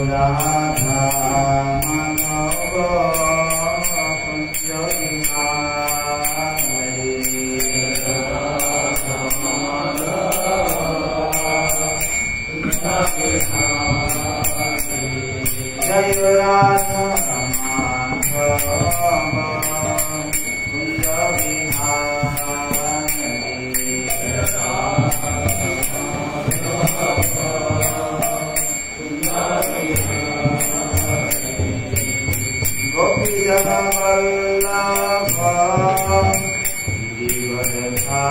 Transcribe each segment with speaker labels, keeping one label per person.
Speaker 1: राधा माधव कुंज बिहारी जय राधा माधव कुंज बिहारी गोपी वल्लभ गिरिवरधारी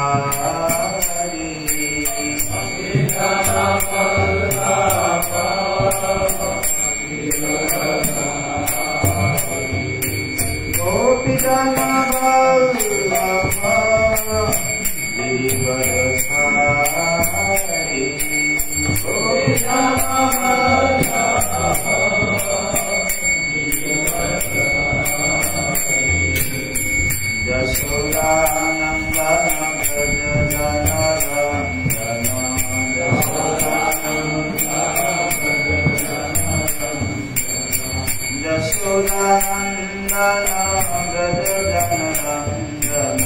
Speaker 1: गोपीजन वल्लभ गिरिवरधारी यशोदानंदन व्रज जनरंजन यशोदानंदन व्रज जनरंजन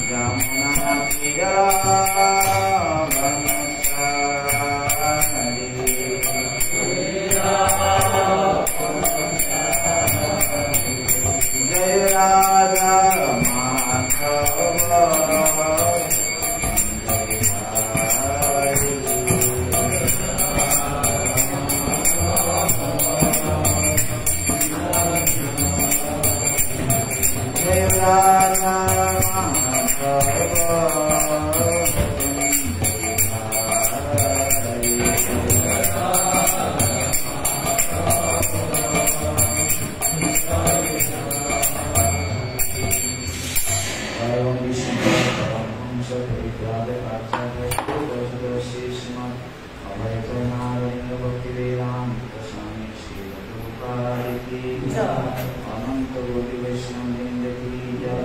Speaker 1: यमुना तीरा जय राधा माधव जय राधा अनंत गोपी वैष्णव वृंद की जय।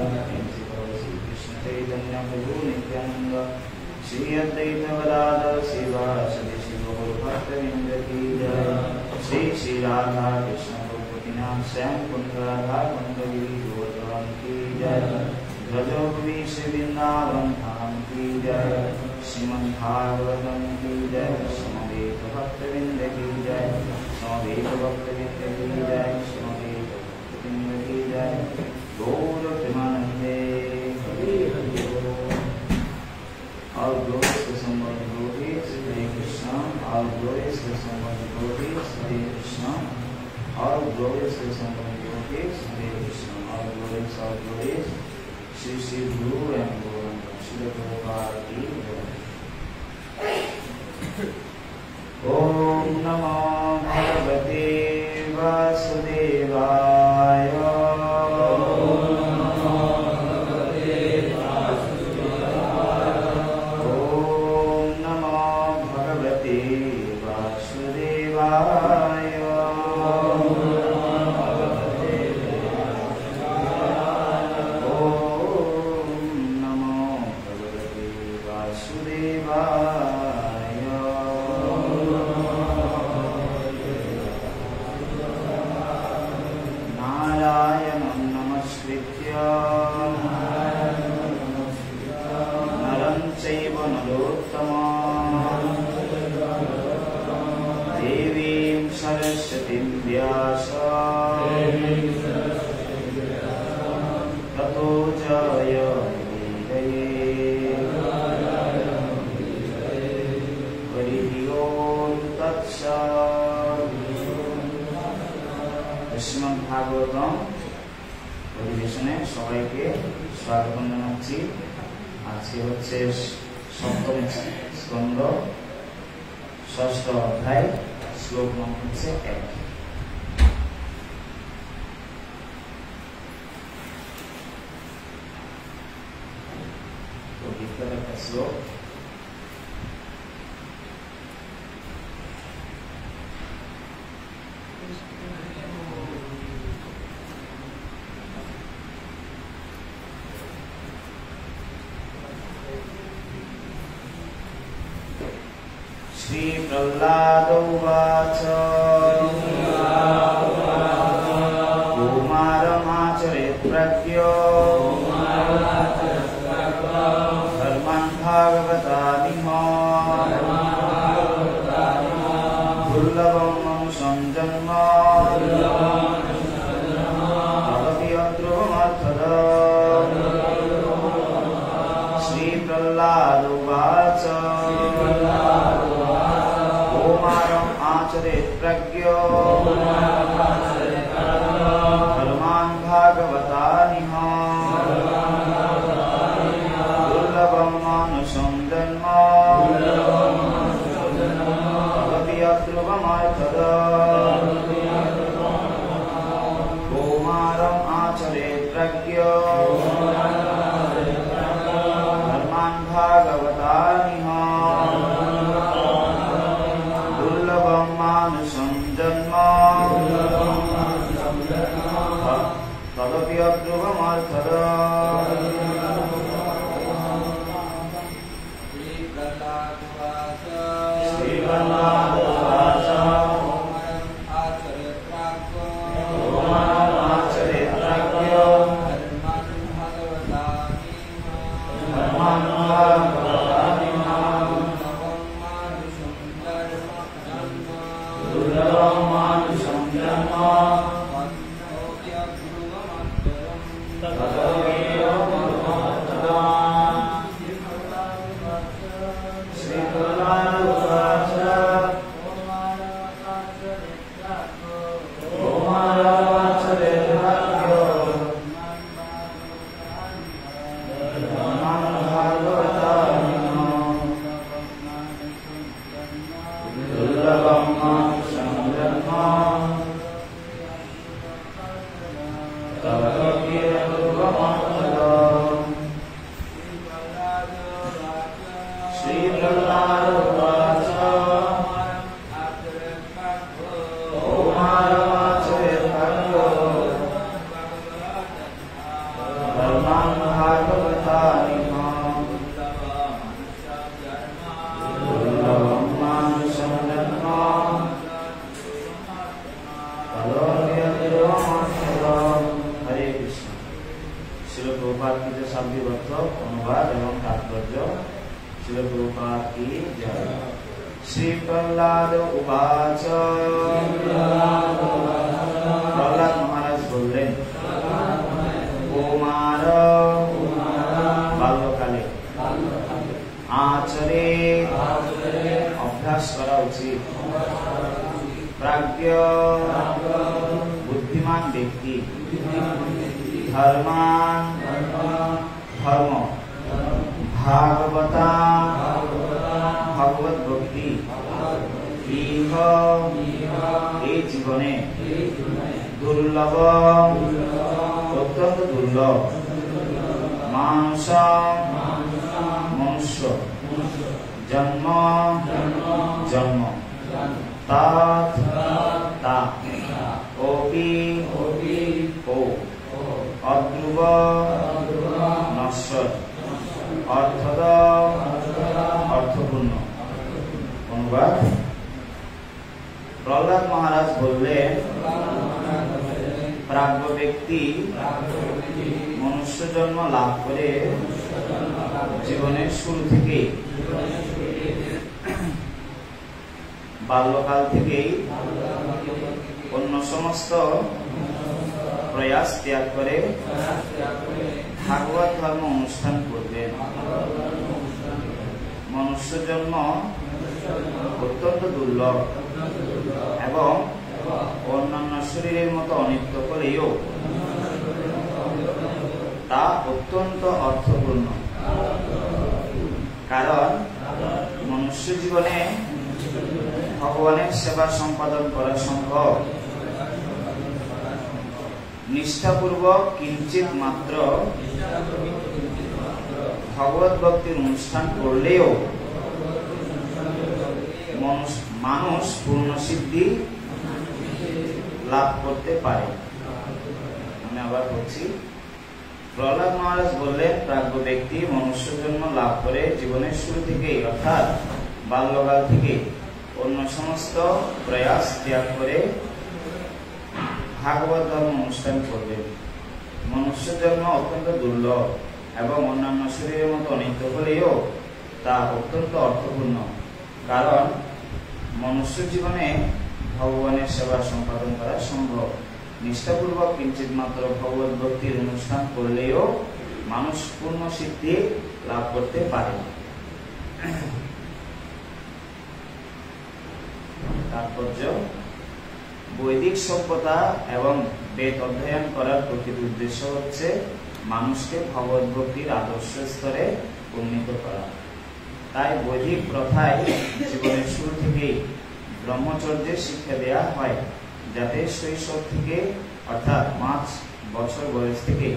Speaker 1: श्री कृष्ण चैतन्य प्रभु नित्यानंद श्री अद्वैत गदाधर श्रीवासदि शिव भक्तवृंद की जय। श्री श्री राधा कृष्ण गोपीनाथ श्याम कुंड राधा कुंड गिरि गोवर्धन की जय। ब्रजोपरि श्री वृंदावन धाम की जय। श्रीमद् भागवतम की जय। समवेत भक्तवृंद की जय। समवेत भक्तवृंद की जय। समवेत भक्तवृंद की जय। गौर प्रेमानंदे हरि हरि बोल। All glories to someone devotees, Hare Krishna. All glories to someone devotees, Hare Krishna. All glories to someone devotees, Hare Krishna. All glories, Shri Shri Guru and Guru Shri Prabhupada ki jai. Om Namo Bhagavate Vasudevaya. Bhagavatam অধিবেশনে সবাইকে স্বাগত জানাচ্ছি। আজকে হচ্ছে সপ্তম স্কন্ধ ষষ্ঠ অধ্যায়, শ্লোক নম্বর হচ্ছে 1। তো বিখ্যাত একটা শ্লোক। श्री प्रह्लाद उवाच कुमारमाचरेत् प्रज्ञो धर्मान् भागवतानिह दुर्लभं मनुष्यं जन्म तदपि अध्रुवमर्थदम्। श्री प्रह्लाद उवाच कुमारम् आचरेत् प्रज्ञो धर्मान् भागवतानिह दुर्लभं मानुषं जन्म तदपि अध्रुवमर्थदम्। कुमारम् आचरेत् प्रज्ञो धर्मान् भागवतानिह दुर्लभं मानुषं जन्म तदपि अध्रुवमर्थदम्। श्री प्रह्लाद उवाच कुमारम् आचरेत् प्रज्ञो धर्मान् भागवतानिह दुर्लभं मानुषं जन्म तदपि अध्रुवमर्थदम्। श्री प्रह्लाद उवाच कुमारम् आचरेत् प्रज्ञो धर्मान् भागवतानिह दुर्लभं मानुषं जन्म तदपि अध्रुवमर्थदम्। श्री प्रह्लाद उवाच कुमारम् आचरेत् प्रज्ञो धर्मान् भागवतानिह दुर्लभं मानुषं जन्म तदपि अध्रुवमर्थदम्। हरे कृष्ण। श्रील प्रभुपाद की जय। शाब्दिक अनुवाद एवं तात्पर्य। श्रील प्रभुपाद की जय। श्री प्रह्लाद उवाच प्रह्लाद महाराज बोललेन कुमार बाल्यकाले आचरे अभ्यास करा उचित प्राज्ञ बुद्धिमान व्यक्ति धर्मान धर्म भागवता भगवत भक्ति इह এই জীবনে দুর্লভ অত্যন্ত দুর্লভ মানস মনুষ্য জন্ম জন্ম তাৎ তা অপি ও অধ্রুব নশ্বর অর্থদ অর্থপূর্ণ। অনুবাদ। প্রহ্লাদ মহারাজ বললেন প্রাজ্ঞ ব্যক্তি মনুষ্য জন্ম লাভ করে জীবনের শুরু থেকে বাল্যকাল থেকেই অন্য সমস্ত প্রয়াস ত্যাগ করে ভাগবত ধর্ম অনুষ্ঠান করবেন। মনুষ্য জন্ম অত্যন্ত দুর্লভ এবং অন্যান্য শরীরের মতো অনিত্য হলেও তা অত্যন্ত অর্থপূর্ণ। কারণ মনুষ্য জীবনে ভগবানের সেবা সম্পাদন করা সম্ভব নিষ্ঠাপূর্বক কিঞ্চিত মাত্র ভগবত ভক্তির অনুষ্ঠান করলেও মানুষ পূর্ণ সিদ্ধি লাভ করতে পারে। আমি আবার বলছি, প্রহ্লাদ মহারাজ বললেন প্রাজ্ঞ ব্যক্তি মনুষ্য জন্ম লাভ করে জীবনের শুরু থেকেই অর্থাৎ বাল্যকাল থেকে অন্য সমস্ত প্রয়াস ত্যাগ করে ভাগবত ধর্ম অনুষ্ঠান করবেন। মনুষ্য জন্ম অত্যন্ত দুর্লভ এবং অন্যান্য শরীরের মতো অনিত্য হলেও তা অত্যন্ত অর্থপূর্ণ, কারণ মনুষ্য জীবনে ভগবানের সেবা সম্পাদন করা সম্ভব। নিষ্ঠাপূর্বক কিঞ্চিত মাত্র ভগবত ভক্তির অনুষ্ঠান করলেও মানুষ পূর্ণ সিদ্ধি লাভ করতে পারে। তাৎপর্য: বৈদিক সভ্যতা এবং বেদ অধ্যয়ন করার প্রকৃত উদ্দেশ্য হচ্ছে মানুষকে ভগবত ভক্তির আদর্শ স্তরে উন্নীত করা। তাই বৈদিক প্রথায় জীবনের শুরু থেকেই ব্রহ্মচর্যের শিক্ষা দেওয়া হয়, যাতে শৈশব থেকে অর্থাৎ 5 বছর বয়স থেকে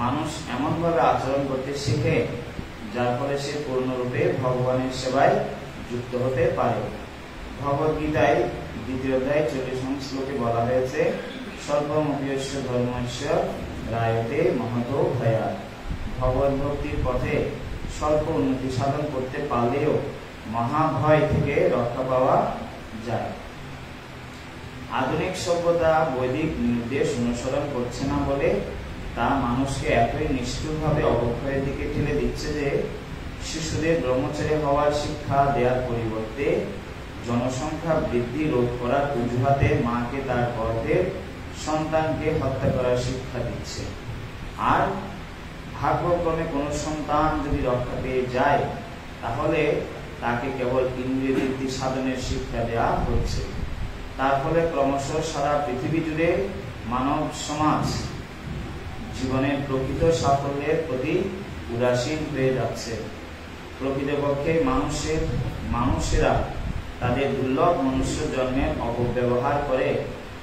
Speaker 1: মানুষ এমনভাবে আচরণ করতে শিখে যার ফলে সে পূর্ণরূপে ভগবানের সেবায় যুক্ত হতে পারে। ভগবদ গীতায় 2য় অধ্যায় 40 শ্লোকে বলা হয়েছে, স্বল্পমপ্যস্য ধর্মস্য রায়তে মহতো ভয়াৎ। ভগবত ভক্তির পথে স্বল্প উন্নতি সাধন করতে পারলেও মহাভয় থেকে রক্ষা পাওয়া যায়। আধুনিক সভ্যতা বৈদিক নির্দেশ অনুসরণ করছে না বলে তা মানুষকে এতই নিষ্ঠুরভাবে অবক্ষয়ের দিকে ঠেলে দিচ্ছে যে শিশুদের ব্রহ্মচারী হওয়ার শিক্ষা দেওয়ার পরিবর্তে জনসংখ্যা বৃদ্ধি রোধ করার অজুহাতে মাকে তার গর্ভের সন্তানকে হত্যা করার শিক্ষা দিচ্ছে। আর ভাগ্যক্রমে কোনো সন্তান যদি রক্ষা পেয়ে যায় তাহলে তাকে কেবল ইন্দ্রিয় তৃপ্তি সাধনের শিক্ষা দেওয়া হচ্ছে। তার ফলে ক্রমশ সারা পৃথিবী জুড়ে মানব সমাজ জীবনের প্রকৃত সাফল্যের প্রতি উদাসীন হয়ে যাচ্ছে। প্রকৃতপক্ষে মানুষেরা তাদের দুর্লভ মনুষ্য জন্মের অপব্যবহার করে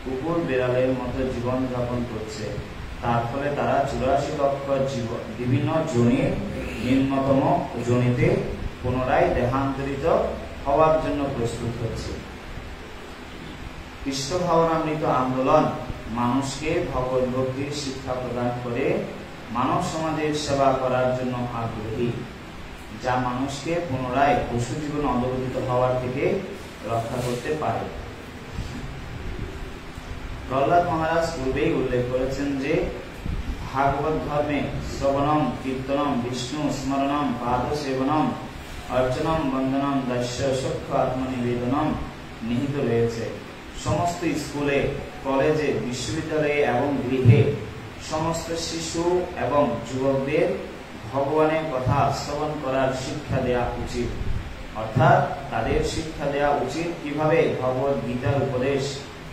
Speaker 1: কুকুর বিড়ালের মতো জীবন যাপন করছে। তার ফলে তারা 84 লক্ষ বিভিন্ন যোনির নিম্নতম যোনিতে পুনরায় দেহান্তরিত হওয়ার জন্য প্রস্তুত হচ্ছে। কৃষ্ণ ভাবনামৃত আন্দোলন মানুষকে ভগবত ভক্তির শিক্ষা প্রদান করে মানব সমাজের সেবা করার জন্য আগ্রহী, যা মানুষকে পুনরায় পশু জীবন অধঃপতিত হওয়ার থেকে রক্ষা করতে পারে। প্রহ্লাদ মহারাজ পূর্বেই উল্লেখ করেছেন যে ভাগবত ধর্মে শ্রবণম কীর্তনম বিষ্ণু স্মরণম পাদ সেবনম অর্চনম বন্দনম দাস্য সখ্য আত্মনিবেদনম নিহিত রয়েছে। সমস্ত স্কুলে, কলেজে, বিশ্ববিদ্যালয়ে এবং গৃহে সমস্ত শিশু এবং যুবকদের ভগবানের কথা শ্রবণ করার শিক্ষা দেওয়া উচিত। অর্থাৎ তাদের শিক্ষা দেওয়া উচিত কিভাবে ভগবত গীতার উপদেশ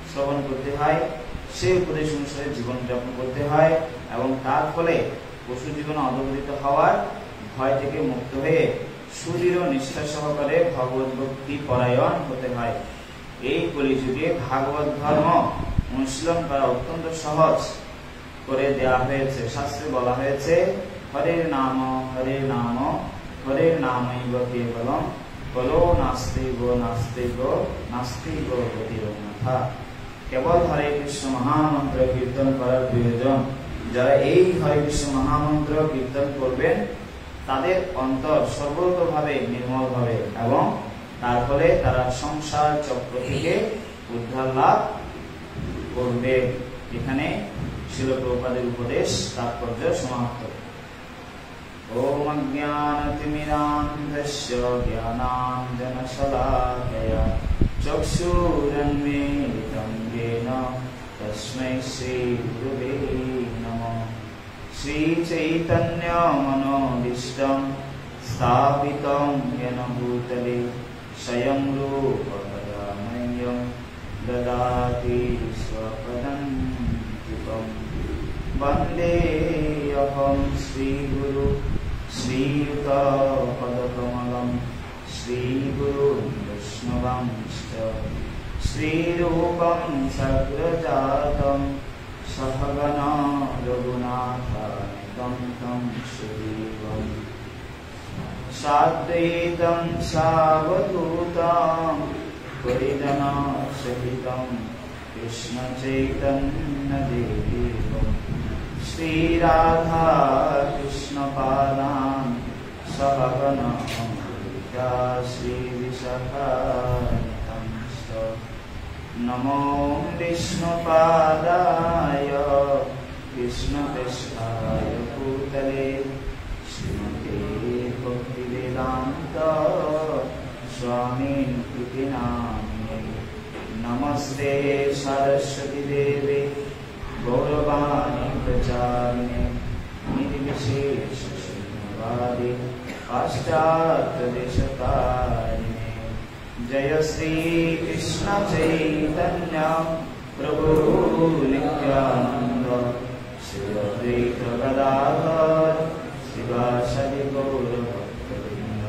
Speaker 1: শ্রবণ করতে হয়, সেই উপদেশ অনুসারে জীবনযাপন করতে হয় এবং তার ফলে পশু জীবন অধঃপতিত হওয়ার ভয় থেকে মুক্ত হয়ে সুদৃঢ় নিষ্ঠা সহকারে ভগবত ভক্তি পরায়ণ হতে হয়। এই কলিযুগে ভাগবত ধর্ম অনুশীলন করা অত্যন্ত সহজ করে দেওয়া হয়েছে। শাস্ত্রে বলা হয়েছে, হরের নাম হরের নাম হরের নামৈব কেবলম কলো নাস্তি গো নাস্তি গো নাস্তি গো গতিরন্যথা। কেবল হরে কৃষ্ণ মহামন্ত্র কীর্তন করার প্রয়োজন। যারা এই হরে কৃষ্ণ মহামন্ত্র কীর্তন করবেন তাদের অন্তর সর্বতভাবে নির্মল হবে এবং তার ফলে তারা সংসার চক্র থেকে উদ্ধার লাভ করবে। এখানে শিল প্রভুপাদের উপদেশ তাৎপর্য সমাপ্ত। ওম অজ্ঞানতিমিরান্ধস্য জ্ঞানাঞ্জনশলাকয়া চক্ষুরন্মিলিतं येन তস্मै শ্রীগুরুবে নমঃ। শ্রীচৈতন্যমনোভীষ্টং স্থাপিतं येन भूतले स्वयं रूपकदा मह्यं ददाति स्वपदन्तिकं। वन्देऽहं श्रीगुरु श्रीयुतपदकमलं श्रीगुरुं वैष्णवंश्च श्रीरूपं सग्रजातं सहगना रघुनाथान्वितं तं सुदेवम् साद्वैतं सावधूतं परिजनसहितं कृष्णचैतन्यदेवं श्रीराधा कृष्णपादान् सहगना श्रीविशाखान्वितांश्च नमो विष्णुपादाय कृष्णपृष्ठाय भूतले श्रीमते भक्तिवेदान्त स्वामिनिति नामिने। नमस्ते सरस्वती देवे गौरवाणी प्रचारिणे निर्विशेष शून्यवादी पाश्चात्यदेशतारिणे। जय श्री कृष्ण चैतन्य प्रभु नित्यानंद श्री अद्वैत गदाधर शिवासादि गौरभक्तवृंद।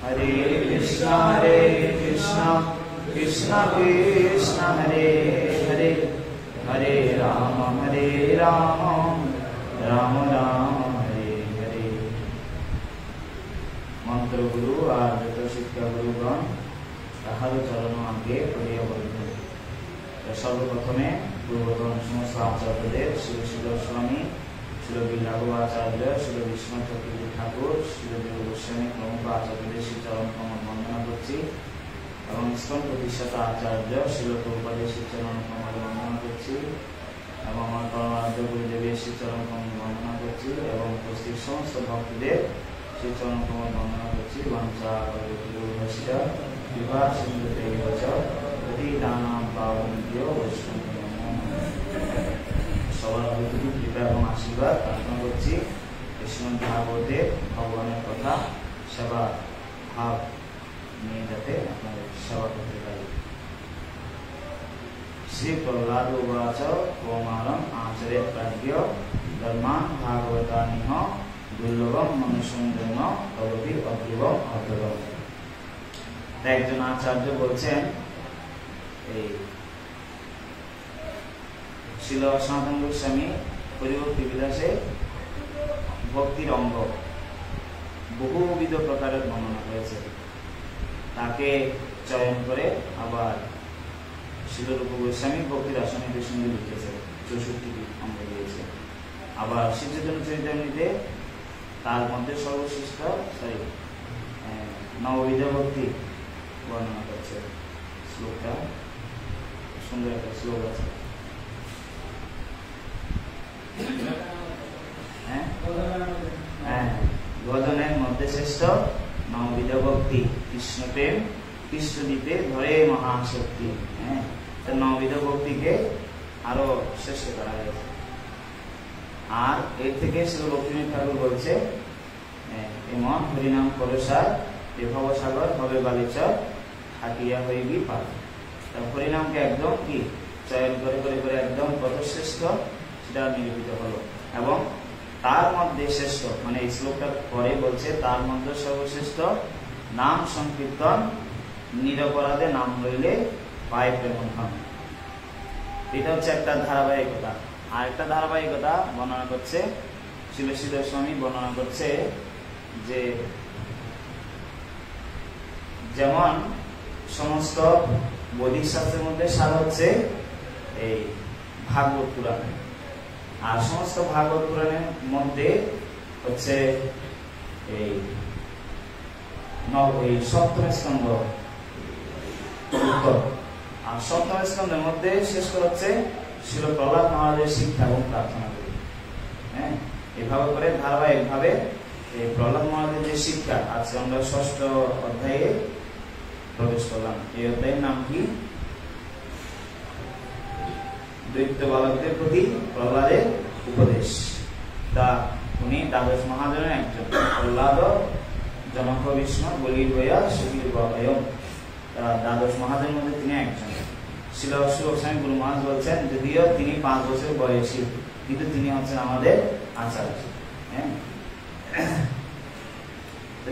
Speaker 1: हरे कृष्ण कृष्ण कृष्ण हरे हरे, हरे राम राम राम हरे हरे। मंत्र गुरु और जो शिक्षा गुरुगण তাহার চরণ আগে পড়িয়া বলবেন। সর্বপ্রথমে পূর্বতন সমস্ত আচার্যদের শ্রী শিল স্বামী, শিল বিল্লাহ আচার্য, শিল বিষ্ণু চক্রবর্তী ঠাকুর, শিল দেব গোস্বামী প্রমুখ আচার্যদের শ্রী চরণ কমল বন্দনা করছি এবং ইস্কন প্রতিষ্ঠাতা আচার্য শিল প্রভুপাদের শ্রী চরণ কমল বন্দনা করছি এবং আমার পরমারাধ্য গুরুদেবের শ্রী চরণ কমল বন্দনা করছি এবং উপস্থিত সমস্ত ভক্তদের শ্রী চরণ কমল বন্দনা করছি। বাঞ্ছা विवाह सिंधु दानाम पावन्यो সবার প্রতি কৃপা এবং আশীর্বাদ প্রার্থনা করছি। শ্রীমদ্ ভাগবতে ভগবানের কথা সেবা ভাব নিয়ে যাতে আপনাদের সেবা করতে পারি। শ্রী প্রহ্লাদ উবাচ কৌমারম আচরে প্রাজ্ঞ ধর্মান ভাগবতানিহ দুর্লভম মনুষ্যং জন্ম তদপি অদ্ভুতম অদ্ভুতম। একজন আচার্য বলছেন এই শিল সনাতন গোস্বামী পরিবর্তী বিলাসে ভক্তির অঙ্গ বহুবিধ প্রকারের বর্ণনা করেছে। তাকে চয়ন করে আবার শিলরূপ গোস্বামী ভক্তির আসনে সঙ্গে লিখেছে, 64টি অঙ্গ দিয়েছে। আবার শ্রী চৈতন্য চরিতামৃতে তার মধ্যে সর্বশ্রেষ্ঠ নববিধ ভক্তি বর্ণনা করছে। শ্লোকটা সুন্দর একটা শ্লোক আছে। ভজনের মধ্যে শ্রেষ্ঠ নববিধ ভক্তি, কৃষ্ণ প্রেম কৃষ্ণদ্বীপে ধরে মহাশক্তি। নববিধ ভক্তিকে আরো শ্রেষ্ঠ করা হয়েছে। আর এর থেকে শ্রী লক্ষ্মীনাথ ঠাকুর বলছে এমন হরিনাম করসার ভবসাগর হবে বালিচর হাটিয়া হইবি পার। হরিনামকে একদম কি চয়ন করে করে করে একদম কত শ্রেষ্ঠ সেটা নিরূপিত হলো। এবং তার মধ্যে শ্রেষ্ঠ মানে এই শ্লোকটা পরে বলছে তার মধ্যে সর্বশ্রেষ্ঠ নাম সংকীর্তন নিরপরাধে নাম লইলে পায় প্রেমধন। এটা হচ্ছে একটা ধারাবাহিকতা। আর একটা ধারাবাহিকতা বর্ণনা করছে শিল স্বামী বর্ণনা করছে যে যেমন সমস্ত বৈদিক শাস্ত্রের মধ্যে সার হচ্ছে এই ভাগবত পুরাণ, আর সমস্ত ভাগবত পুরাণের মধ্যে হচ্ছে এই সপ্তম স্কন্ধ উত্তর। আর সপ্তম স্কন্ধের মধ্যে শেষ করে হচ্ছে শিল প্রহ্লাদ মহারাজের শিক্ষা এবং প্রার্থনা করি। এভাবে করে ধারাবাহিক ভাবে এই প্রহ্লাদ মহারাজের যে শিক্ষা আছে আমরা 6ষ্ঠ অধ্যায়ে প্রবেশ করলাম। এই অধ্যায়ের নাম কি? দৈত্য বালকদের প্রতি প্রহ্লাদের উপদেশ। তা উনি দ্বাদশ মহাজনের একজন। প্রহ্লাদ জনক বিষ্ণু বলি হইয়া সুখীর বয়ম, দ্বাদশ মহাজনের মধ্যে তিনি একজন। শিল গোস্বামী গুরু মহারাজ বলছেন যদিও তিনি 5 বছর বয়সী কিন্তু তিনি হচ্ছেন আমাদের আচার্য।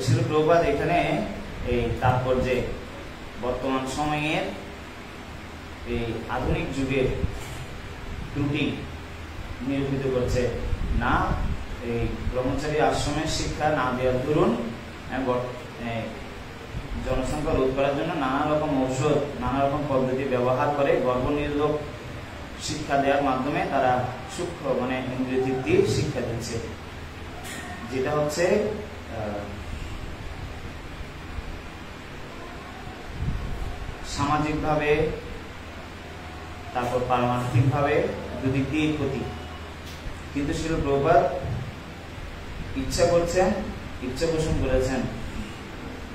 Speaker 1: শিল প্রভুপাদ এখানে এই তাৎপর্যে বর্তমান সময়ের এই আধুনিক যুগের ত্রুটি নিরূপিত করছে। না এই ব্রহ্মচারী আশ্রমের শিক্ষা না দেওয়ার দরুন জনসংখ্যা রোধ করার জন্য নানা রকম ঔষধ নানা রকম পদ্ধতি ব্যবহার করে গর্ভনিরোধক শিক্ষা দেওয়ার মাধ্যমে তারা সূক্ষ্ম মানে ইন্দ্রিয় তৃপ্তির শিক্ষা দিচ্ছে, যেটা হচ্ছে সামাজিকভাবে তারপর পারমার্থিক ভাবে দুদিক দিয়ে ক্ষতি। কিন্তু শিল প্রভুপাদ ইচ্ছা পোষণ করেছেন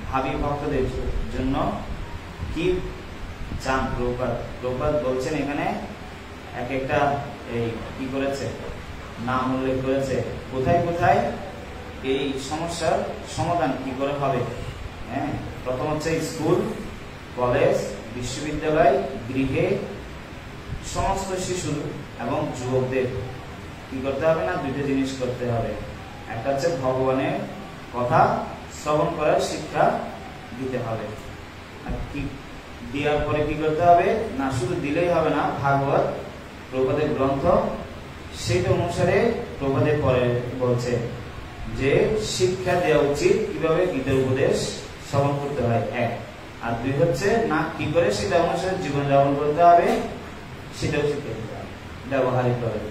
Speaker 1: ভাবী ভক্তদের জন্য কি চান প্রভুপাদ বলছেন এখানে এক একটা এই কি করেছে নাম উল্লেখ করেছে, কোথায় কোথায় এই সমস্যার সমাধান কি করে হবে। হ্যাঁ, প্রথম হচ্ছে স্কুল, কলেজ, বিশ্ববিদ্যালয়, গৃহে সমস্ত শিশু এবং যুবকদের কি করতে হবে না, দুটো জিনিস করতে হবে। একটা হচ্ছে ভগবানের কথা শ্রবণ করার শিক্ষা দিতে হবে। আর কি দেওয়ার পরে কি করতে হবে না, শুধু দিলেই হবে না, ভাগবত প্রভুপাদের গ্রন্থ সেটা অনুসারে প্রভুপাদের পরে বলছে যে শিক্ষা দেওয়া উচিত কিভাবে গীতার উপদেশ শ্রবণ করতে হয় এক, আর দুই হচ্ছে না কি করে সেটা অনুসারে জীবন যাপন করতে হবে সেটাও শিখতে হবে ব্যবহারিক ভাবে।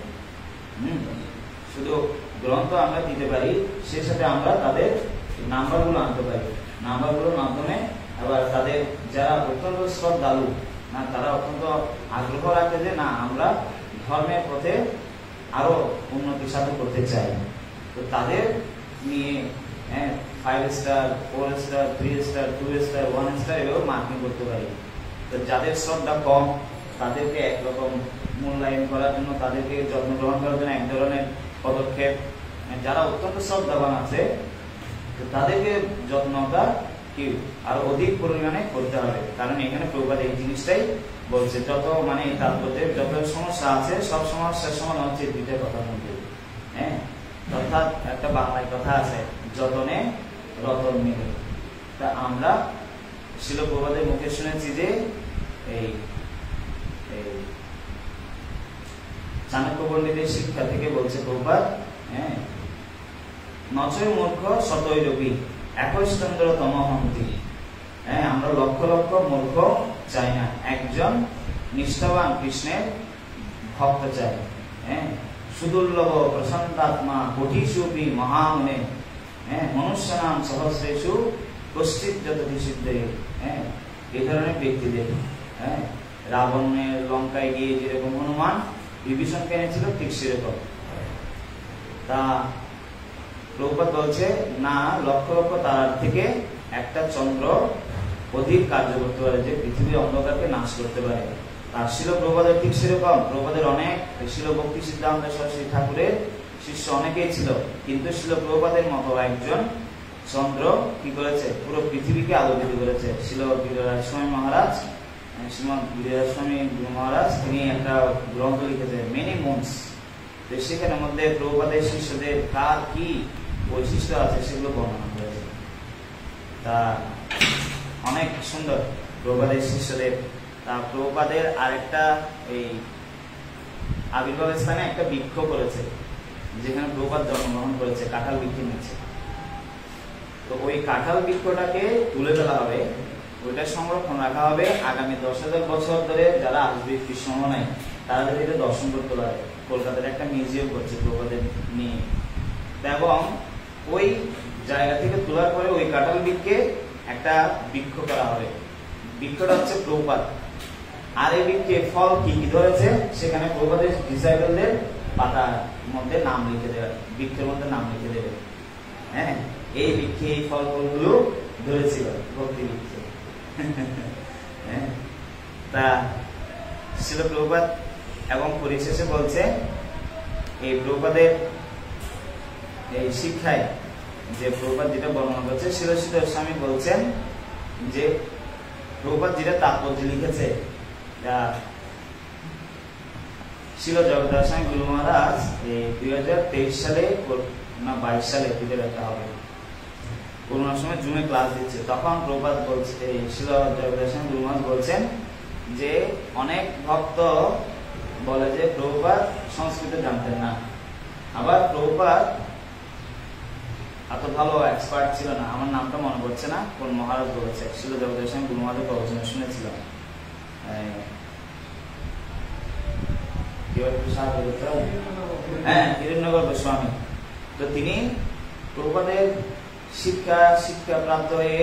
Speaker 1: শুধু গ্রন্থ আমরা দিতে পারি, সেই সাথে আমরা তাদের নাম্বারগুলো আনতে পারি, নাম্বারগুলোর মাধ্যমে আবার তাদের যারা অত্যন্ত শ্রদ্ধালু না, তারা অত্যন্ত আগ্রহ রাখে যে না আমরা ধর্মের পথে আরো উন্নতি সাধন করতে চাই, তো তাদের নিয়ে 5 star 4 star 3 star 2 star 1 star এভাবে মার্কিং করতে পারি। তো যাদের শ্রদ্ধা কম তাদেরকে একরকম মূল্যায়ন করার জন্য, তাদেরকে যত্ন গ্রহণ করার জন্য এক ধরনের পদক্ষেপ, যারা অত্যন্ত শ্রদ্ধাবান আছে তাদেরকে যত্নটা কি আরো অধিক পরিমাণে করতে হবে। কারণ এখানে প্রভুপাদ এই জিনিসটাই বলছে, যত মানে তাৎপর্যের যত সমস্যা আছে সব সমস্যার সমাধান হচ্ছে দুইটা কথার মধ্যে। হ্যাঁ, অর্থাৎ একটা বাংলায় কথা আছে, যতনে রতন মিলে। তা আমরা শিল প্রভুপাদের মুখে শুনেছি যে এই চাণক্য পণ্ডিতের শিক্ষা থেকে বলছে প্রভুপাদ, হ্যাঁ, নচয় মূর্খ শতৈ রবি একৈশ্চন্দ্র তম হন্তি। হ্যাঁ, আমরা লক্ষ লক্ষ মূর্খ চাই না, একজন নিষ্ঠাবান কৃষ্ণের ভক্ত চাই। হ্যাঁ, সুদুর্লভ প্রশান্তাত্মা কোটিষুপি মহামুনে, হ্যাঁ, মনুষ্য নাম সহস্রেষু কশ্চিৎ যততি সিদ্ধে। হ্যাঁ, এই ধরনের ব্যক্তিদের, হ্যাঁ, রাবণের লঙ্কায় গিয়ে যেরকম হনুমান বিভীষণকে এনেছিল ঠিক সেরকম। তা প্রভুপাদ বলছে না, লক্ষ লক্ষ তারার থেকে একটা চন্দ্র অধিক কার্য করতে পারে, যে পৃথিবীর অন্ধকারকে নাশ করতে পারে। আর শিল প্রভুপাদের ঠিক সেরকম, প্রভুপাদের অনেক শিল ভক্তি সিদ্ধান্ত সরস্বতী ঠাকুরের শিষ্য অনেকেই ছিল, কিন্তু শিল প্রভুপাদের মতো একজন চন্দ্র কি করেছে, পুরো পৃথিবীকে আলোকিত করেছে। শিল গিরিরাজস্বামী মহারাজ, শ্রীমৎ গিরিরাজস্বামী মহারাজ, তিনি একটা গ্রন্থ লিখেছেন মেনি মুনস। তো সেখানের মধ্যে প্রভুপাদের শিষ্যদের কার কি বৈশিষ্ট্য আছে সেগুলো বর্ণনা করেছে। তা অনেক সুন্দর প্রভুপাদের শিষ্যদের। তা প্রভুপাদের আরেকটা এই আবির্ভাব স্থানে একটা বৃক্ষ করেছে, যেখানে প্রভুপাদ জন্মগ্রহণ করেছে, কাঁঠাল বৃক্ষের নিচে। তো ওই কাঁঠাল বৃক্ষটাকে তুলে ফেলা হবে, ওইটা সংরক্ষণ রাখা হবে, আগামী 10,000 বছর ধরে যারা আসবে কৃষ্ণ নাই তারা যদি এটা দর্শন করতে পারে। কলকাতার একটা মিউজিয়াম করছে প্রভুপাদের নিয়ে, এবং ওই জায়গা থেকে তোলার পরে ওই কাঁঠাল বৃক্ষে একটা বৃক্ষ করা হবে, বৃক্ষটা হচ্ছে প্রভুপাদ। আর এই বৃক্ষে ফল কি কি ধরেছে সেখানে প্রভুপাদের ডিসাইপলদের পাতার মধ্যে নাম লিখে দেবে, বৃক্ষের মধ্যে নাম লিখে দেবে। হ্যাঁ, এই বৃক্ষে এই ফলগুলো ধরেছিল ভক্তি বৃক্ষে। তা শিল প্রভুপাদ এবং পরিশেষে বলছে এই প্রভুপাদের এই শিক্ষায় যে প্রভুপাদ যেটা বর্ণনা করছে, শিল স্বামী বলছেন যে প্রভুপাদ যেটা তাৎপর্য লিখেছে, শিল জগদাস্বামী গুরু মহারাজ এই 2023 সালে না 22 সালে ভিতরে একটা হবে, করোনার সময় জুমে ক্লাস দিচ্ছে, তখন প্রভুপাদ বলছে, শিল জগদাস্বামী গুরু মহারাজ বলছেন যে অনেক ভক্ত বলে যে প্রভুপাদ সংস্কৃত জানতেন না, আবার প্রভুপাদ এত ভালো এক্সপার্ট ছিল না। আমার নামটা মনে পড়ছে না কোন মহারাজ বলেছে, শিল জগদাস্বামী গুরু মহারাজের প্রবচনে শুনেছিলাম, হ্যাঁ, হিরণ্যগর গোস্বামী। তো তিনি প্রভুপাদের শিক্ষা প্রাপ্ত হয়ে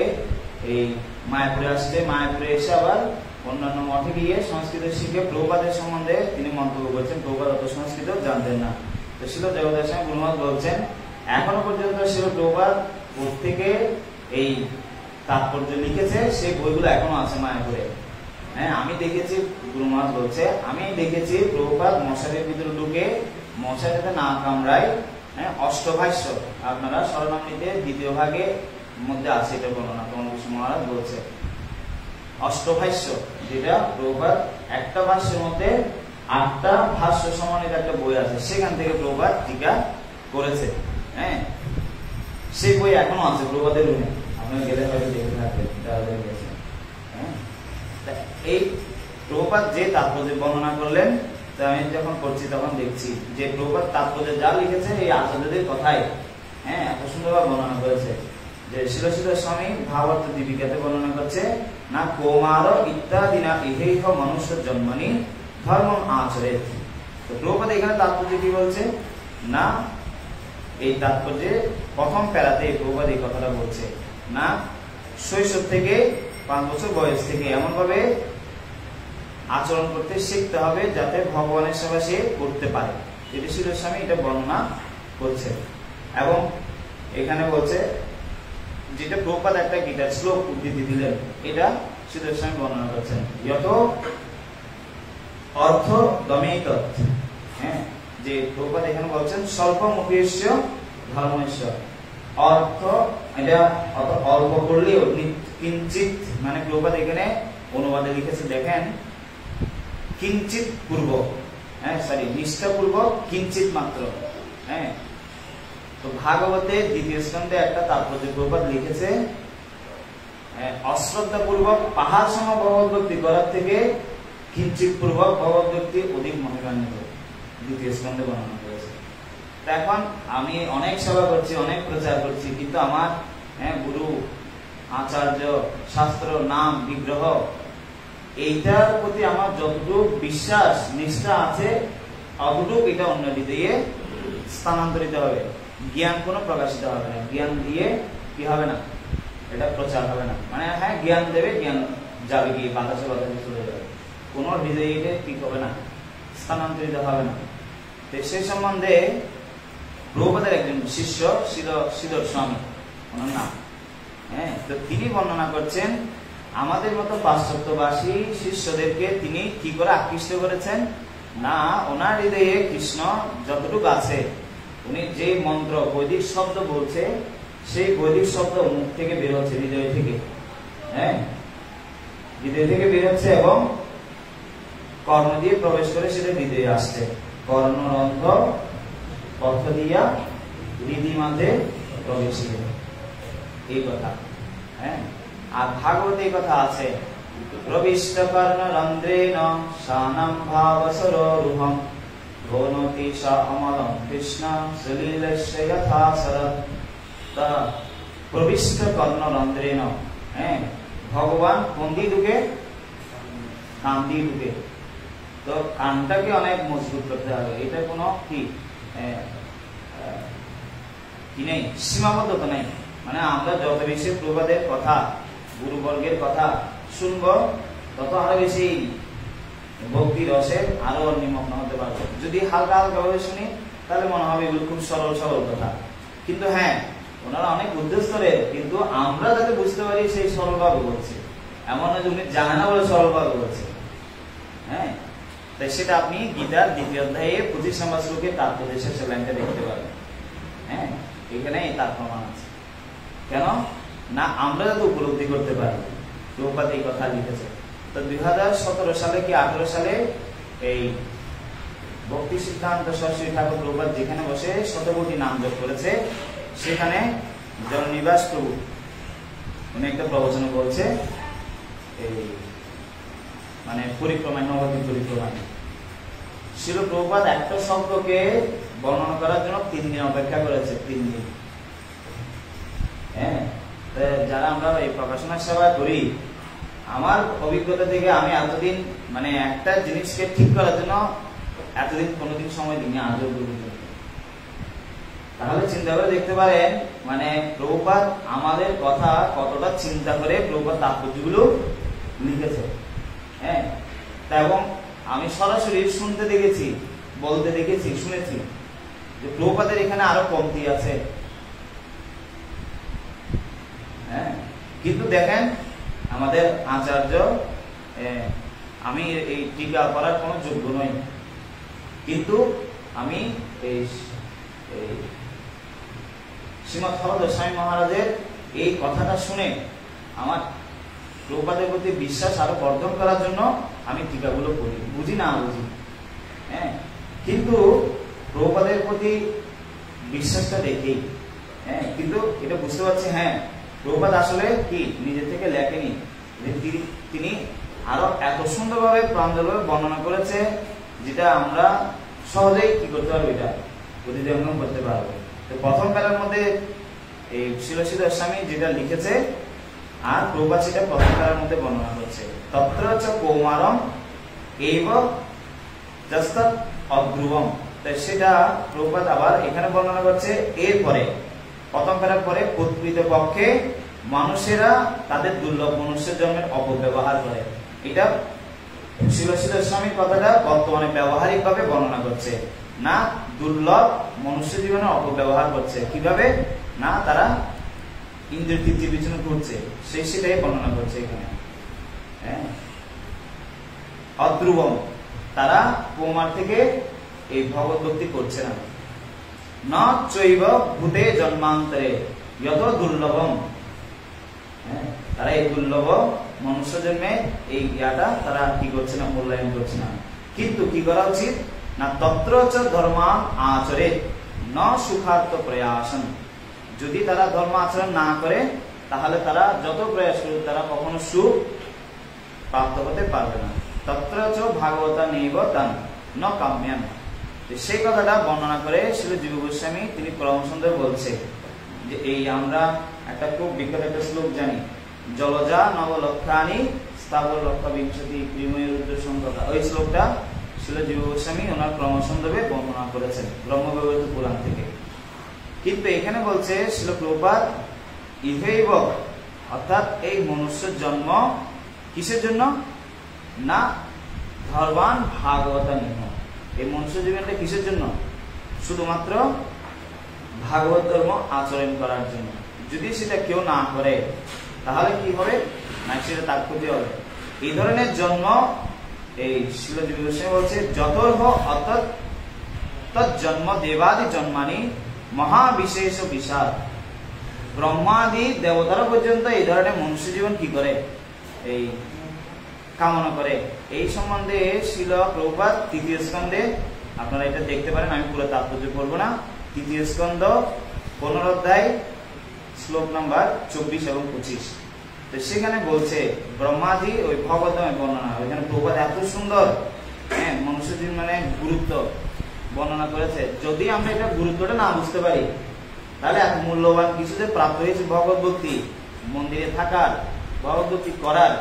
Speaker 1: এই মায়াপুরে আসছে, মায়াপুরে এসে আবার অন্যান্য মঠে গিয়ে সংস্কৃত শিখে প্রভুপাদের সম্বন্ধে তিনি মন্তব্য করছেন, প্রভুপাদ অত সংস্কৃত জানতেন না। তো শিল জগদাস স্বামী গুরু মহারাজ বলছেন এখনো পর্যন্ত শিল প্রভুপাদ থেকে এই তাৎপর্য লিখেছে, সেই বইগুলো এখনো আছে মায়াপুরে। হ্যাঁ, আমি দেখেছি, গুরু মহারাজ বলছে, আমি দেখেছি প্রভুপাদ মশারির ভিতরে ঢুকে মশারিতে না কামড়ায়, হ্যাঁ, অষ্টভাষ্য আপনারা স্মরণামৃতে দ্বিতীয় ভাগের মধ্যে আছে এটা বর্ণনা, তোমার কৃষ্ণ মহারাজ বলছে অষ্টভাষ্য, যেটা প্রভুপাদ একটা ভাষ্যের মধ্যে 8টা ভাষ্য সমানিত একটা বই আছে, সেখান থেকে প্রভুপাদ টিকা করেছে। হ্যাঁ, সেই বই এখনো আছে প্রভুপাদের রুমে, আপনারা গেলে হয়তো দেখে থাকবেন। হ্যাঁ, এই প্রভুপাদ যে তাৎপর্য বর্ণনা করলেন, আমি যখন পড়ছি তখন দেখছি যে প্রভুপাদ তাৎপর্য যা লিখেছে এই আচার্যদের কথাই, হ্যাঁ, এত সুন্দরভাবে বর্ণনা করেছে। যে শিলশিল স্বামী ভাবার্থ দীপিকাতে বর্ণনা করছে না কৌমার ইত্যাদি না ইহেহ মনুষ্য জন্মনি ধর্ম আচরে। তো প্রভুপাদ এখানে তাৎপর্য কি বলছে না, এই তাৎপর্যে প্রথম প্যারাতে প্রভুপাদ এই কথাটা বলছে না শৈশব থেকে 5 বছর বয়স থেকে এমন ভাবে আচরণ করতে শিখতে হবে যাতে ভগবানের সেবা সে করতে পারে। এটি শিল স্বামী এটা বর্ণনা করছে। এবং এখানে বলছে যেটা প্রভুপাদ একটা গীতার শ্লোক উদ্ধৃতি দিলেন, এটা শিল স্বামী বর্ণনা করছেন যত অর্থ দমেত। হ্যাঁ, যে প্রভুপাদ এখানে বলছেন স্বল্পমুখীস্য ধর্মেশ্বর, অর্থ এটা অত অল্প করলেও কিঞ্চিত, মানে প্রভুপাদ এখানে অনুবাদে লিখেছে দেখেন কিঞ্চিত পূর্বক, হ্যাঁ সরি নিষ্ঠাপূর্বক কিঞ্চিত মাত্র। হ্যাঁ, তো ভাগবতে 2য় স্কন্ধে একটা তাৎপর্য প্রভুপাদ লিখেছে অশ্রদ্ধা পূর্বক পাহাড় সম ভগবত ভক্তি করার থেকে কিঞ্চিত পূর্বক ভগবত ভক্তি অধিক মহিমান্বিত, 2য় স্কন্ধে বর্ণনা করেছে। এখন আমি অনেক সেবা করছি, অনেক প্রচার করছি, কিন্তু আমার গুরু আচার্য শাস্ত্র নাম বিগ্রহ এইটার প্রতি আমার যতটুকু বিশ্বাস নিষ্ঠা আছে অতটুকু এটা অন্য দিয়ে স্থানান্তরিত হবে, জ্ঞান কোনো প্রকাশিত হবে না, জ্ঞান দিয়ে কি হবে না, এটা প্রচার হবে না। মানে হ্যাঁ জ্ঞান দেবে, জ্ঞান যাবে গিয়ে বাতাসে বাতাসে চলে যাবে, কোনো হৃদয়ে কি হবে না, স্থানান্তরিত হবে না। তো সেই সম্বন্ধে প্রভুপাদের একজন শিষ্য শ্রীধর স্বামী ওনার নাম, হ্যাঁ, তো তিনি বর্ণনা করছেন আমাদের মতো পাশ্চাত্যবাসী শিষ্যদেরকে তিনি কি করে আকৃষ্ট করেছেন না, ওনার হৃদয়ে কৃষ্ণ যতটুকু আছে, উনি যে মন্ত্র বৈদিক শব্দ বলছে সেই বৈদিক শব্দ মুখ থেকে বের হচ্ছে, হৃদয় থেকে, হ্যাঁ, হৃদয় থেকে বের হচ্ছে এবং কর্ণ দিয়ে প্রবেশ করে সেটা হৃদয়ে আসছে। কর্ণরন্ধ্র পথ দিয়া হৃদি মাঝে প্রবেশ, এই কথা। হ্যাঁ, আর ভাগবতে এই কথা আছে প্রবিষ্ট কর্ণরন্ধ্রেণ শানম ভাবসরোরুহম ঘনতি স অমলম কৃষ্ণ সলীলস্য যথা শরৎ। তা প্রবিষ্ট কর্ণরন্ধ্রেণ, হ্যাঁ, ভগবান কোন দিয়ে ঢুকে, কান দিয়ে ঢুকে। তো কানটাকে অনেক মজবুত করতে হবে, এটা কোনো কি নেই, সীমাবদ্ধতা নেই। মানে আমরা যত বেশি প্রভুপাদের কথা গুরুবর্গের কথা শুনবো তত আরো বেশি ভক্তি রসে আরো নিমগ্ন হতে পারবো। যদি হালকা হালকা ভাবে শুনি তাহলে মনে হবে এগুলো খুব সরল সরল কথা, কিন্তু হ্যাঁ ওনারা অনেক উদ্দেশ্যে, কিন্তু আমরা যাতে বুঝতে পারি সেই সরল ভাবে বলছে, এমন না যে উনি জানে না বলে সরল ভাবে বলছে। হ্যাঁ, তাই সেটা আপনি গীতার 2য় অধ্যায়ে 25 নম্বর শ্লোকে তাৎপর্য শেষের লাইনটা দেখতে পাবেন। হ্যাঁ, এখানে তার প্রমাণ আছে। কেন না, আমরা যাতে উপলব্ধি করতে পারি, প্রভুপাদ এই কথা লিখেছে। তো 2017 সালে কি 18 সালে এই ভক্তি সিদ্ধান্ত সরস্বতী ঠাকুর প্রভুপাদ যেখানে বসে শতকোটি নাম জপ করেছে, সেখানে জননিবাস প্রভু উনি একটা প্রবচন বলছে, এই মানে পরিক্রমায়, নবদ্বীপ পরিক্রমায় শিল প্রভুপাদ একটা শব্দকে বর্ণনা করার জন্য 3 দিন অপেক্ষা করেছে, 3 দিন। হ্যাঁ, যারা আমরা এই প্রকাশনা সেবা করি, আমার অভিজ্ঞতা থেকে আমি এতদিন মানে একটা জিনিসকে ঠিক করার জন্য এতদিন কোনোদিন সময় দিইনি আজও পর্যন্ত। তাহলে চিন্তা করে দেখতে পারেন মানে প্রভুপাদ আমাদের কথা কতটা চিন্তা করে প্রভুপাদ তাৎপর্যগুলো লিখেছে। হ্যাঁ, এবং আমি সরাসরি শুনতে দেখেছি, বলতে দেখেছি, শুনেছি যে প্রভুপাদের এখানে আরো কমতি আছে। হ্যাঁ, কিন্তু দেখেন আমাদের আচার্য, আমি এই টিকা করার কোনো যোগ্য নই, কিন্তু আমি এই শ্রীমৎ হরদ স্বামী মহারাজের এই কথাটা শুনে আমার প্রভুপাদের প্রতি বিশ্বাস আরো বর্ধন করার জন্য আমি টিকাগুলো পড়ি, বুঝি না বুঝি। হ্যাঁ, কিন্তু প্রভুপাদের প্রতি বিশ্বাসটা দেখেই, হ্যাঁ, কিন্তু এটা বুঝতে পারছি, হ্যাঁ প্রভুপাদ আসলে কি নিজে থেকে লেখেনি, তিনি আরো এত সুন্দরভাবে প্রাঞ্জলভাবে বর্ণনা করেছে, যেটা আমরা সহজেই কি করতে পারবো, এটা প্রতিদিন করতে পারবো। তো প্রথম কালের মধ্যে এই শিলশিদ স্বামী যেটা লিখেছে, আর প্রভুপাদ সেটা প্রথম কালের মধ্যে বর্ণনা করছে। তত্র চ কৌমারম এইব জাস্ত অধ্রুবম, তাই সেটা প্রভুপাদ আবার এখানে বর্ণনা করছে। এরপরে প্রথম কালের পরে প্রকৃত পক্ষে মানুষেরা তাদের দুর্লভ মনুষ্য জন্মের অপব্যবহার করে, এটা শিলশিদ স্বামীর কথাটা বর্তমানে ব্যবহারিক ভাবে বর্ণনা করছে না, দুর্লভ মনুষ্য জীবনে অপব্যবহার করছে কিভাবে না, তারা ইন্দ্রিয় তৃপ্তির পিছনে ঘুরছে, সেটাই বর্ণনা করছে এখানে। হ্যাঁ, অধ্রুবম, তারা কৌমার থেকে এই ভগবত ভক্তি করছে না। ন চৈব ভূতে জন্মান্তরে যত দুর্লভম, হ্যাঁ, তারা এই দুর্লভ মনুষ্য জন্মে এই জ্ঞাটা তারা কি করছে না, মূল্যায়ন করছে না। কিন্তু কি করা উচিত না, তত্র চ ধর্মান আচরে ন সুখার্থ প্রয়াসন, যদি তারা ধর্ম আচরণ না করে তাহলে তারা যত প্রয়াস করুক তারা কখনো সুখ প্রাপ্ত হতে পারবে না। তত্র চ ভাগবতা নৈব তান ন কাম্যান, সেই কথাটা বর্ণনা করে শ্রীল জীব গোস্বামী তিনি পরমসুন্দর বলছে যে এই আমরা একটা খুব বিখ্যাত একটা শ্লোক জানি, জলজা নবলক্ষানি স্থাবর লক্ষ বিংশতি প্রিময় রুদ্র সংখ্যা, ওই শ্লোকটা শ্রীল জীব গোস্বামী ওনার ক্রমসুন্দরে বর্ণনা করেছেন ব্রহ্মবৈবর্ত পুরাণ থেকে। কিন্তু এখানে বলছে শ্রীল প্রভুপাদ ইহৈব, অর্থাৎ এই মনুষ্য জন্ম কিসের জন্য না, ধর্মান ভাগবতা নিহ, এই মনুষ্য জীবনটা কিসের জন্য, শুধুমাত্র ভাগবত ধর্ম আচরণ করার জন্য। যদি সেটা কেউ না করে তাহলে কি হবে না, সেটা তার ক্ষতি হবে। এই ধরনের জন্ম এই শ্রীল জীব গোস্বামী বলছে যতর্হ, অর্থাৎ তজ্জন্ম দেবাদি জন্মানি মহাবিশেষ বিশাল, ব্রহ্মাদি দেবতারা পর্যন্ত এই ধরনের মনুষ্য জীবন কি করে, এই কামনা করে। এই সম্বন্ধে শ্রীল প্রভুপাদ তৃতীয় স্কন্ধে, আপনারা এটা দেখতে পারেন, আমি পুরো তাৎপর্য করবো না, তৃতীয় স্কন্ধ 15 অধ্যায় শ্লোক নাম্বার 24 এবং 25, তো সেখানে বলছে ব্রহ্মাদি ওই ভগবত বর্ণনা, ওইখানে প্রভুপাদ এত সুন্দর, হ্যাঁ, মনুষ্য জীবন মানে গুরুত্ব বর্ণনা করেছে। যদি আমরা এটা গুরুত্বটা না বুঝতে পারি তাহলে এত মূল্যবান কিছু যে প্রাপ্ত হয়েছে ভগবত ভক্তি, মন্দিরে থাকার, ভগবত ভক্তি করার,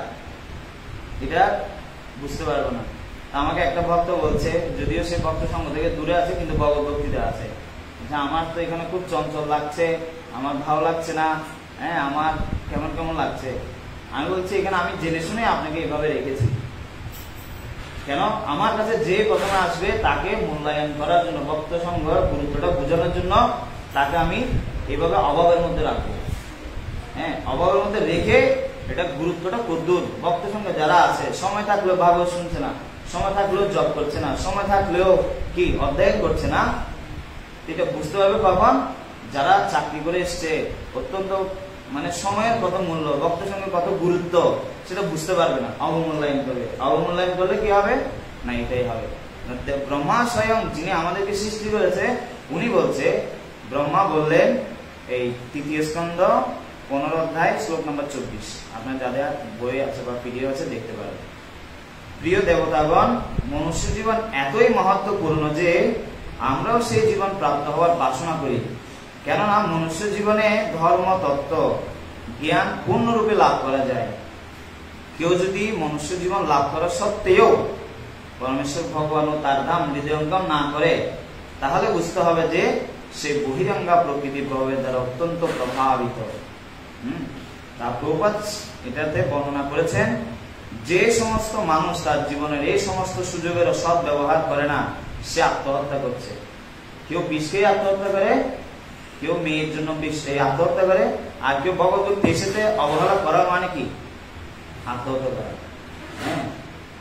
Speaker 1: এটা বুঝতে পারবো না। আমাকে একটা ভক্ত বলছে, যদিও সে ভক্ত সঙ্গ থেকে দূরে আছে কিন্তু ভগবত ভক্তিতে আছে, আমার তো এখানে খুব চঞ্চল লাগছে, আমার ভালো লাগছে না, হ্যাঁ, আমার কেমন কেমন লাগছে। আমি বলছি এখানে আমি জেনে শুনে আপনাকে এভাবে রেখেছি, কেন আমার কাছে যে প্রথমে আসবে তাকে মূল্যায়ন করার জন্য, ভক্ত সংঘ গুরুত্বটা বোঝানোর জন্য তাকে আমি এইভাবে অভাবের মধ্যে রাখবো। হ্যাঁ, অভাবের মধ্যে রেখে এটা গুরুত্বটা কদ্দূর, ভক্ত সংঘ যারা আছে সময় থাকলেও ভাগবত শুনছে না, সময় থাকলেও জপ করছে না, সময় থাকলেও কি অধ্যয়ন করছে না, এটা বুঝতে পারবে কখন, যারা চাকরি করে এসছে, অত্যন্ত মানে সময়ের কত মূল্য, ভক্ত সঙ্গে কত গুরুত্ব সেটা বুঝতে পারবে না, অবমূল্যায়ন করবে। অবমূল্যায়ন করলে কি হবে না, এটাই হবে। ব্রহ্মা স্বয়ং যিনি আমাদেরকে সৃষ্টি করেছে উনি বলছে, ব্রহ্মা বললেন এই তৃতীয় স্কন্ধ 15 অধ্যায় শ্লোক নাম্বার 24, আপনার যাদের বই আছে বা পিডিএফ আছে দেখতে পারেন। প্রিয় দেবতাগণ, মনুষ্য জীবন এতই মহত্বপূর্ণ যে আমরাও সেই জীবন প্রাপ্ত হওয়ার বাসনা করি, কেননা মনুষ্য জীবনে ধর্ম তত্ত্ব জ্ঞান পূর্ণরূপে লাভ করা যায়। কেউ যদি মনুষ্য জীবন লাভ করা সত্ত্বেও পরমেশ্বর ভগবান ও তার ধাম হৃদয়ঙ্গম না করে তাহলে বুঝতে হবে যে সে বহিরঙ্গা প্রকৃতি প্রভাবের দ্বারা অত্যন্ত প্রভাবিত। তা প্রভুপাদ এটাতে বর্ণনা করেছেন যে সমস্ত মানুষ তার জীবনের এই সমস্ত সুযোগের সৎ ব্যবহার করে না, সে আত্মহত্যা করছে। কেউ বিষ খেয়ে আত্মহত্যা করে, কেউ মেয়ের জন্য বিষ আত্মহত্যা করে, আর কেউ ভগবদ্গীতার সাথে অবহেলা করা মানে কি? আত্মহত্যা করা। হ্যাঁ,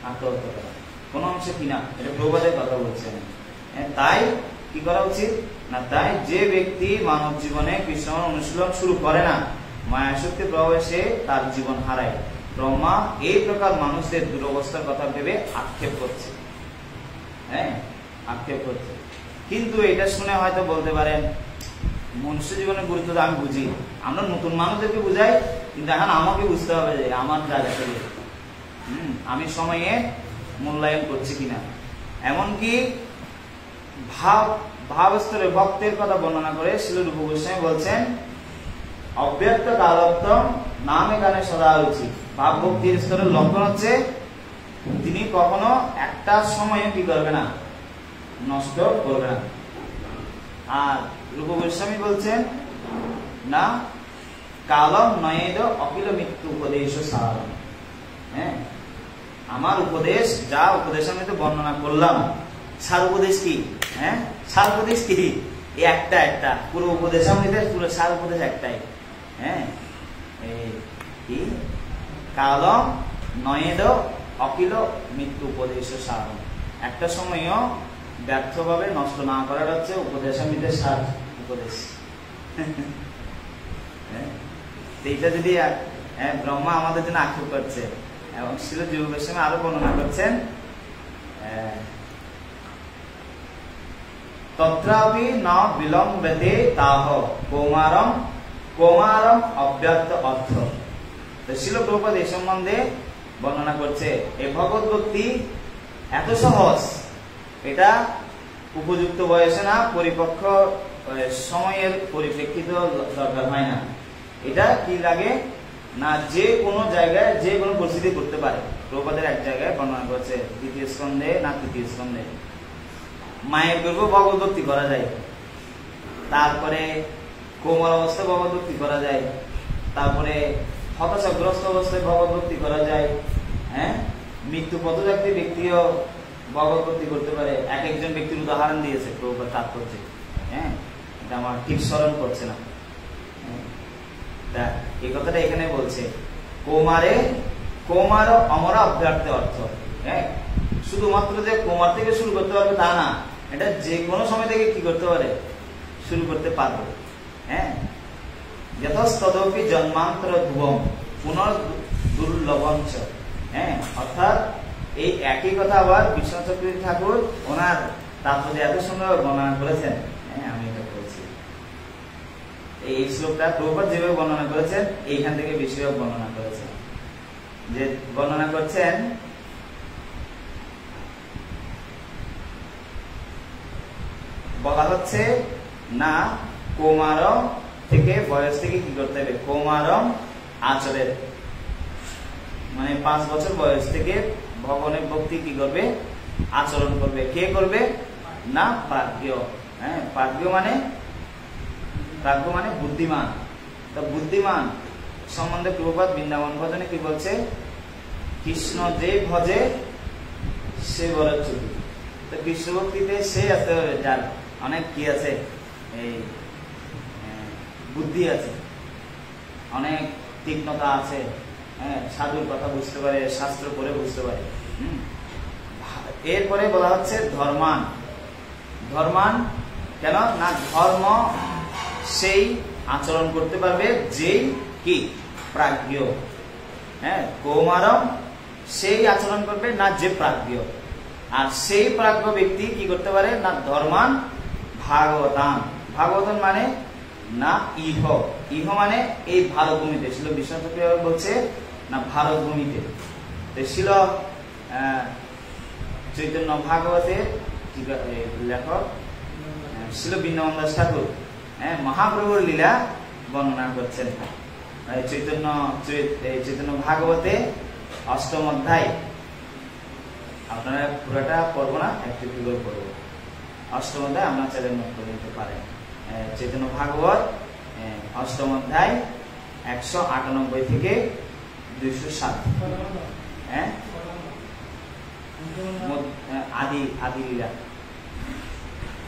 Speaker 1: আত্মহত্যা করা কোন অংশে কিনা, এটা প্রবাদের কথা বলছেন। তাই কি করা উচিত না, তাই যে ব্যক্তি মানব জীবনে কৃষ্ণ অনুশীলন শুরু করে না, মায়াশক্তির প্রভাবে সে তার জীবন হারায়। ব্রহ্মা এই প্রকার মানুষদের দুরবস্থার কথা ভেবে আক্ষেপ করছে। হ্যাঁ, আক্ষেপ করছে। কিন্তু এটা শুনে হয়তো বলতে পারেন, মনুষ্য জীবনের গুরুত্ব তো আমি বুঝি, আমরা নতুন মানুষদেরকে বুঝাই, কিন্তু এখন আমাকে বুঝতে হবে যে আমার জায়গা থেকে আমি সময়ে মূল্যায়ন করছি কিনা। এমনকি ভাবস্তরে ভক্তের কথা বর্ণনা করে শ্রীল রূপ গোস্বামী বলছেন, অব্যক্ত কালোত্তম নামে গানে সদা রুচি। ভাব ভক্তির স্তরের লক্ষণ হচ্ছে তিনি কখনো একটা সময়ে কি করবে না, নষ্ট করবে না। আর রূপ গোস্বামী বলছেন না, কালম নয়েদ অখিল মৃত্যু উপদেশ সার। হ্যাঁ, আমার উপদেশ, যা উপদেশ আমি তো বর্ণনা করলাম, সার উপদেশ কি? হ্যাঁ, সার উপদেশ কি? একটা একটা পুরো উপদেশ পুরো সার উপদেশ একটাই। হ্যাঁ, কি কালম নয়েদ অখিল মৃত্যু উপদেশ সার। একটা সময়ও ব্যর্থভাবে নষ্ট না করার হচ্ছে উপদেশামৃতের সার উপদেশ। এইটা যদি ব্রহ্মা আমাদের জন্য আক্ষেপ করছে, এবং শ্রীল জীব গোস্বামী আরো বর্ণনা করছেন, তত্রাপি ন বিলম্বেতে তাহ কৌমারম কৌমারম অব্যক্ত অর্থ। শ্রীল প্রভুপাদ এই সম্বন্ধে বর্ণনা করছে, এই ভগবত ভক্তি এত সহজ, এটা উপযুক্ত বয়সে না, পরিপক্ক সময়ের পরিপ্রেক্ষিত দরকার হয় না। এটা কি লাগে না, যে কোনো জায়গায় যে কোনো পরিস্থিতি করতে পারে। প্রভুপাদের এক জায়গায় বর্ণনা করছে, দ্বিতীয় স্কন্ধে না তৃতীয় স্কন্ধে, মায়ের গর্ভে ভগবত ভক্তি করা যায়, তারপরে কোমল অবস্থায় ভগবত ভক্তি করা যায়, তারপরে হতাশাগ্রস্ত অবস্থায় ভগবত ভক্তি করা যায়। হ্যাঁ, মৃত্যু পথযাত্রী ব্যক্তিও ভগবত ভক্তি করতে পারে। এক একজন ব্যক্তির উদাহরণ দিয়েছে প্রভুপাদ তাৎপর্য। হ্যাঁ, এটা আমার ঠিক স্মরণ করছে না। এই কথাটা এখানে বলছে, কৌমারে কৌমার অমরা অভ্যার্থে অর্থ। হ্যাঁ, শুধুমাত্র যে কৌমার থেকে শুরু করতে পারবে তা না, এটা যে কোনো সময় থেকে কি করতে পারে, শুরু করতে পারবে। হ্যাঁ, যতস্তদপি জন্মান্তর ধ্রুবম পুনর্দুর্লভঞ্চ। হ্যাঁ, অর্থাৎ এই একই কথা আবার বিশ্বনাথ চক্রবর্তী ঠাকুর ওনার তাৎপর্য এত সুন্দর বর্ণনা করেছেন। হ্যাঁ, আমি এটা বলছি, এই শ্লোকটা প্রভুপাদ যেভাবে বর্ণনা করেছেন, এইখান থেকে বেশিরভাগ বর্ণনা করেছেন। যে বর্ণনা করছেন, বলা হচ্ছে না, কৌমারম থেকে বয়স থেকে কি করতে হবে, কৌমারম আচরের, মানে 5 বছর বয়স থেকে ভগবানের ভক্তি কি করবে, আচরণ করবে। কে করবে না, প্রাজ্ঞ। হ্যাঁ, প্রাজ্ঞ মানে বুদ্ধিমান। তো বুদ্ধিমান সম্বন্ধে প্রভুপাদ বৃন্দাবন ভজনে কি বলছে, কৃষ্ণ যে ভজে সে বড় চুরি। তো কৃষ্ণ ভক্তিতে সে আসতে হবে যার অনেক কি আছে, এই বুদ্ধি আছে, অনেক তীক্ষ্ণতা আছে। হ্যাঁ, সাধুর কথা বুঝতে পারে, শাস্ত্র পড়ে বুঝতে পারে। এরপরে বলা হচ্ছে ধর্মান। ধর্মান কেন না, ধর্ম সেই আচরণ করতে পারবে যেই কি প্রাজ্ঞ। হ্যাঁ, কৌমারম সেই আচরণ করবে না যে প্রাজ্ঞ। আর সেই প্রাজ্ঞ ব্যক্তি কি করতে পারে না, ধর্মান ভাগবতান। ভাগবতান মানে না ইহ, ইহ মানে এই ভারত ভূমিতে। ছিল বিশ্বনাথ বলছে না ভারত ভূমিতে। ছিল চৈতন্য ভাগবতের লেখক ছিল বৃন্দাবন দাস ঠাকুর। হ্যাঁ, মহাপ্রভুর লীলা বর্ণনা করছেন চৈতন্য ভাগবতে 8ম অধ্যায়। আপনারা পুরোটা পড়বো না, একটু কি করে পড়বো। 8ম অধ্যায় আমরা চাইলে নোট করে নিতে পারেন। চৈতন্য ভাগবত 8ম অধ্যায় 198 থেকে 207। হ্যাঁ আদি লীলা,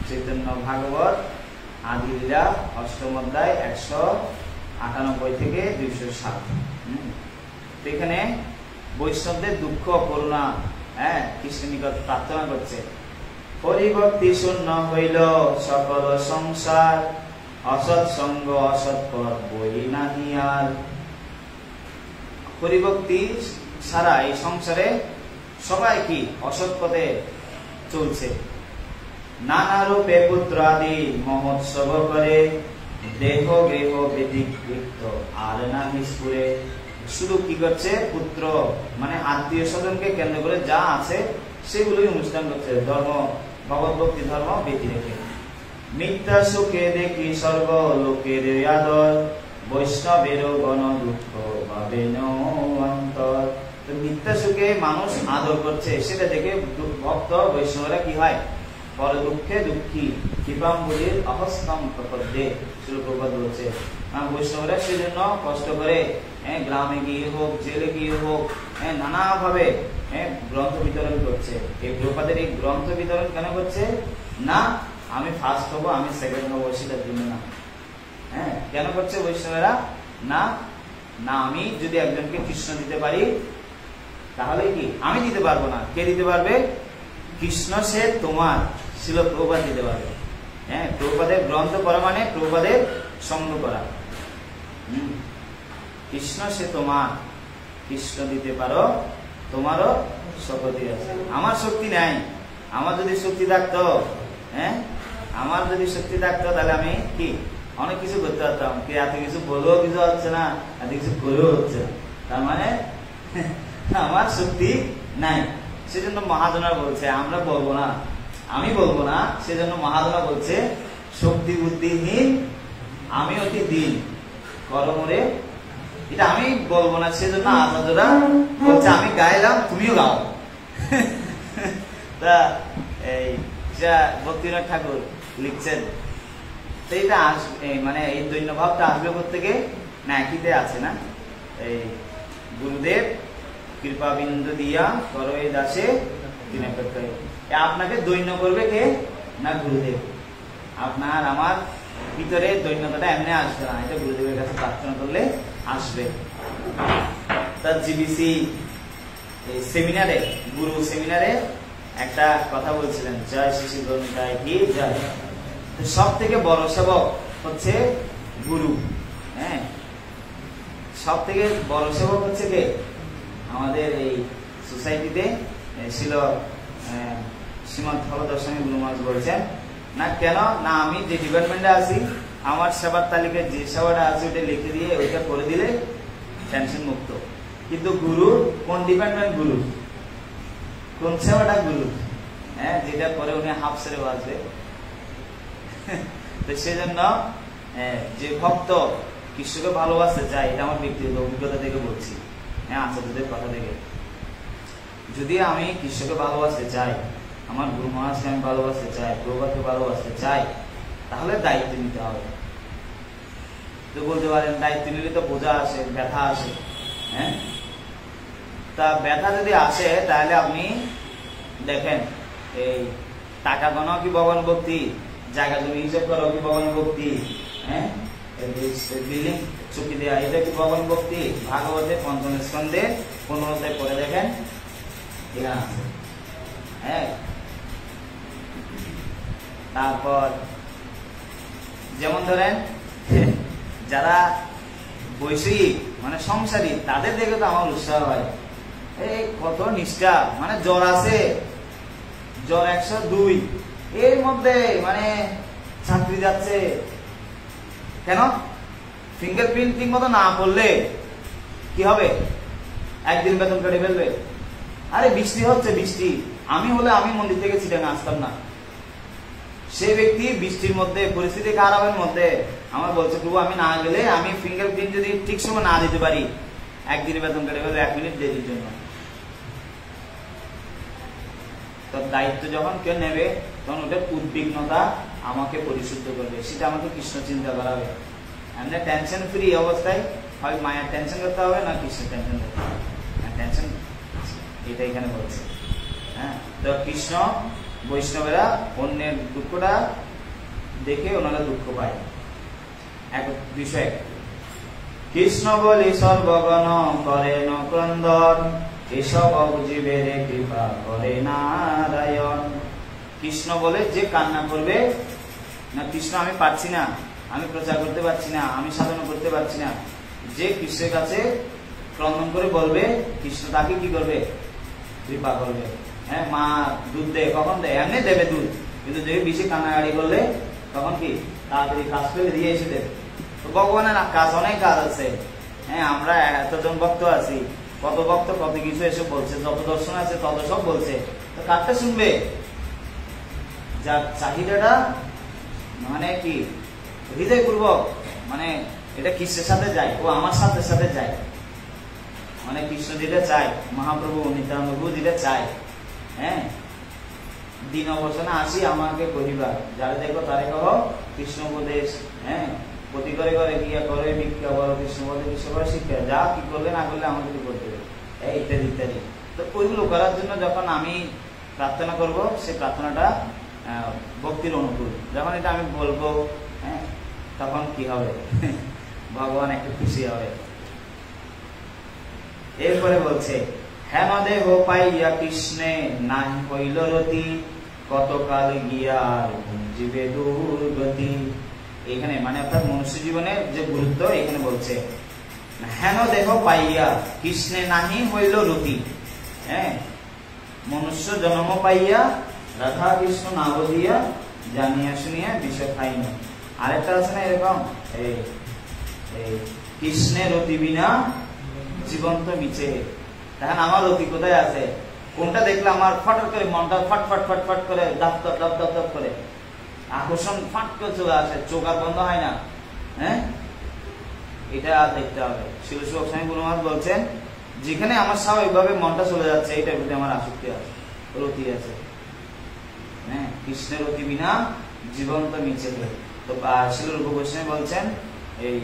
Speaker 1: চৈতন্য ভাগবত আদি লীলা অষ্টম অধ্যায় 198 থেকে 207। এখানে বৈষ্ণবদের দুঃখ করুণা কৃষ্ণের নিকট প্রার্থনা করছে। হরিভক্তি শূন্য হইল সকল সংসার, অসৎ সঙ্গ অসৎ পথ বই নাহি আর। হরিভক্তি ছাড়া এই সংসারে সবাই কি অসৎ পথে চলছে। নানা রূপে পুত্র আদি মহোৎসব করে, দেহ গৃহ ব্যতিক্ত আর না নিষ্পুরে। শুধু কি করছে, পুত্র মানে আত্মীয় স্বজনকে কেন্দ্র করে যা আছে সেগুলোই অনুষ্ঠান করছে, ধর্ম ভগবত ভক্তি ধর্ম ব্যতি রেখে। মিথ্যা সুখে দেখি সর্ব লোকের আদর, বৈষ্ণবের গণ দুঃখ ভাবে অন্তর। তো মিথ্যা সুখে মানুষ আদর করছে, সেটা দেখে ভক্ত বৈষ্ণবরা কি হয়, পর দুঃখে দুঃখী। কৃপাম্বুলির অহস্তম প্রপদ্যে শ্রী প্রভুপাদ বলছে, বৈষ্ণবরা সেজন্য কষ্ট করে গ্রামে গিয়ে হোক, জেলে গিয়ে হোক, নানা ভাবে গ্রন্থ বিতরণ করছে। এই প্রভুপাদের এই গ্রন্থ বিতরণ কেন করছে না আমি ফার্স্ট হবো, আমি সেকেন্ড হবো, সেটার জন্য না। কেন করছে বৈষ্ণবেরা, না না আমি যদি একজনকে কৃষ্ণ দিতে পারি তাহলে কি আমি দিতে পারবো না, কে দিতে পারবে, কৃষ্ণ সে তোমার ছিল প্রভুপাদ দিতে পারবে। প্রভুপাদের গ্রন্থ পড়া মানে প্রভুপাদের সঙ্গ করা। কৃষ্ণ সে তোমার, কৃষ্ণ দিতে পারো, তোমারও শক্তি আছে। আমার শক্তি নাই, আমার যদি শক্তি থাকতো, আমার যদি শক্তি থাকতো তাহলে আমি কি অনেক কিছু করতে পারতাম, এত কিছু বলেও কিছু হচ্ছে না, এত কিছু করেও হচ্ছে না, তার মানে আমার শক্তি নাই। সেজন্য মহাজনা বলছে, আমরা বলবো না, আমি বলবো না, সেজন্য মহাজনা বলছে শক্তি বুদ্ধিহীন আমি অতি দিন করমরে। এটা আমি বলবো না, সেজন্য আচার্যরা বলছে আমি গাইলাম তুমিও গাও। তা এই ভক্তিনাথ ঠাকুর লিখছেন, তো এটা আসবে মানে এই দৈন্য ভাবটা আসবে কোথেকে না, একইতে আছে না, এই গুরুদেব কৃপা বিন্দু দিয়া করো এই দাসে দিনে প্রত্যয়। আপনাকে দৈন্য করবে কে না গুরুদেব। আপনার আমার ভিতরে দৈন্যতাটা এমনি আসবে না, এটা গুরুদেবের কাছে প্রার্থনা করলে আসবে। তার জিবিসি সেমিনারে, গুরু সেমিনারে একটা কথা বলছিলেন, জয় শ্রী শ্রী গণিতায় কি জয়। সব থেকে বড় সেবক হচ্ছে গুরু। সব থেকে বড় সেবক হচ্ছে কে, আমাদের এই সোসাইটিতে ছিল শ্রীমন্ত ফলদর্শনী গুরু মহারাজ বলছেন না, কেন না আমি যে ডিপার্টমেন্টে আছি আমার সেবার তালিকায় যে সেবাটা আছে ওটা লিখে দিয়ে ওইটা করে দিলে টেনশন মুক্ত। কিন্তু গুরু কোন ডিপার্টমেন্ট, গুরু কোন সেবাটা, গুরু যেটা করে উনি হাফ সেরে বাঁচবে। তো সেজন্য যে ভক্ত কৃষ্ণকে ভালোবাসতে চায়, এটা আমার ব্যক্তিগত অভিজ্ঞতা থেকে বলছি, আচার্যদের কথা থেকে। যদি আমি কৃষ্ণকে ভালোবাসতে চাই, আমার গুরু মহারাজকে আমি ভালোবাসতে চাই, প্রভুপাদকে ভালোবাসতে চাই, তাহলে দায়িত্ব নিতে হবে। তো বলতে পারেন দায়িত্ব নিলে তো বোঝা আসে, ব্যথা আসে। তা ব্যথা যদি আসে তাহলে আপনি দেখেন, এই টাকা গণাও কি ভগবান ভক্তি, জায়গা জমি হিসাব করো কি ভগবান ভক্তি, বিল্ডিং চুক্তি দেওয়া এটা কি ভগবান ভক্তি। ভাগবতে পঞ্চম স্কন্ধে 15 পরে দেখেন এখানে আছে। তারপর যেমন ধরেন যারা বৈষয়িক মানে সংসারী, তাদের দেখে তো আমার উৎসাহ হয়, এই কত নিষ্ঠা, মানে জ্বর আছে, জ্বর 102, এর মধ্যে মানে ছাত্রী যাচ্ছে কেন, ফিঙ্গারপ্রিন্ট ঠিক মতো না করলে কি হবে, একদিন বেতন কেটে ফেলবে। আরে বৃষ্টি হচ্ছে, বৃষ্টি, আমি হলে আমি মন্দির থেকে ছিটে আসতাম না। সেই ব্যক্তি বৃষ্টির মধ্যে, পরিস্থিতি খারাপের মধ্যে আমার বলছে প্রভু আমি না গেলে, আমি ফিঙ্গারপ্রিন্ট যদি ঠিক সময় না দিতে পারি একদিনের বেতন কেটে ফেলবে 1 মিনিট দেরির জন্য। তো দায়িত্ব যখন কেউ নেবে তখন ওটার উদ্বিগ্নতা আমাকে পরিশুদ্ধ করবে, সেটা আমাকে কৃষ্ণ চিন্তা করাবে। এমনি টেনশন ফ্রি অবস্থায় হয় মায়ের টেনশন করতে হবে না কৃষ্ণের টেনশন করতে হবে। টেনশন এটা এখানে বলছে। হ্যাঁ, তো কৃষ্ণ বৈষ্ণবেরা অন্যের দুঃখটা দেখে ওনারা দুঃখ পায়। এক বিষয়, কৃষ্ণ বলি সর্বগণ করেন ক্রন্দন, এসব জীবের কৃপা করে নারায়ণ। কৃষ্ণ বলে যে কান্না করবে না, কৃষ্ণ আমি পারছি না, আমি প্রচার করতে পারছি না, আমি সাধনা করতে পারছি না, যে কৃষ্ণের কাছে ক্রন্দন করে বলবে, কৃষ্ণ তাকে কি করবে? কৃপা করবে। হ্যাঁ, মা দুধ দেয়, কখন দেয়? এমনি দেবে দুধ, কিন্তু যদি বেশি কান্নাকাটি করলে তখন কি তাড়াতাড়ি কাজ করে দিয়ে এসে দেবে। তো ভগবানের কাজ, অনেক কাজ আছে। হ্যাঁ, আমরা এতজন ভক্ত আছি, কত ভক্ত কত কিছু এসে বলছে, যত দর্শন আছে তত সব বলছে, তো কারটা শুনবে? যার চাহিদাটা মানে কি হৃদয়পূর্বক, মানে এটা কৃষ্ণের সাথে যায়, ও আমার সাথে সাথে যায়, মানে কৃষ্ণ যেটা চায়, মহাপ্রভু নিত্যানন্দ যেটা চায়। হ্যাঁ, দিন অবসানে আসি আমাকে কহিবা, যারা দেখো তারে কহ কৃষ্ণ উপদেশ। হ্যাঁ, প্রতি করে করে গিয়া করে ভিক্ষা বলো, কৃষ্ণ বলে কৃষ্ণ করে শিক্ষা, যা কি করলে না করলে আমাকে কি করতে হবে, ইত্যাদি ইত্যাদি। তো ওইগুলো করার জন্য যখন আমি প্রার্থনা করব, সেই প্রার্থনাটা ভক্তির অনুকূল। যখন এটা আমি বলবো, হ্যাঁ, তখন কি হবে? ভগবান একটু খুশি হবে। এরপরে বলছে, হেন দেহ পাইয়া কৃষ্ণে নাহি হইল রতি, কতকাল গিয়ার জীবে দুর্গতি। এখানে মানে অর্থাৎ মনুষ্য জীবনের যে গুরুত্ব এখানে বলছে, হেন দেহ পাইয়া কৃষ্ণে নাহি হইল রতি। হ্যাঁ, মনুষ্য জন্ম পাইয়া রাধা কৃষ্ণ না বুঝিয়া জানিয়া শুনিয়া বিষ খাই না। আরেকটা আছে না এরকম, এই কৃষ্ণের রতি বিনা জীবন্ত মিছে। দেখেন আমার রতি কোথায় আছে, কোনটা দেখলে আমার ফটার করে মনটা ফটফট ফটফট করে দাপ দাপ দাপ দাপ দাপ করে আকর্ষণ ফাট করে চলে আসে, চোখ আর বন্ধ হয় না। হ্যাঁ, এটা দেখতে হবে। শিল গোস্বামী গুরু মহারাজ বলছেন, যেখানে আমার স্বাভাবিকভাবে মনটা চলে যাচ্ছে, এটার প্রতি আমার আসক্তি আছে, রতি আছে। হ্যাঁ, কৃষ্ণের রতি বিনা জীবন্ত মিছে। তো শিল গোস্বামী বলছেন, এই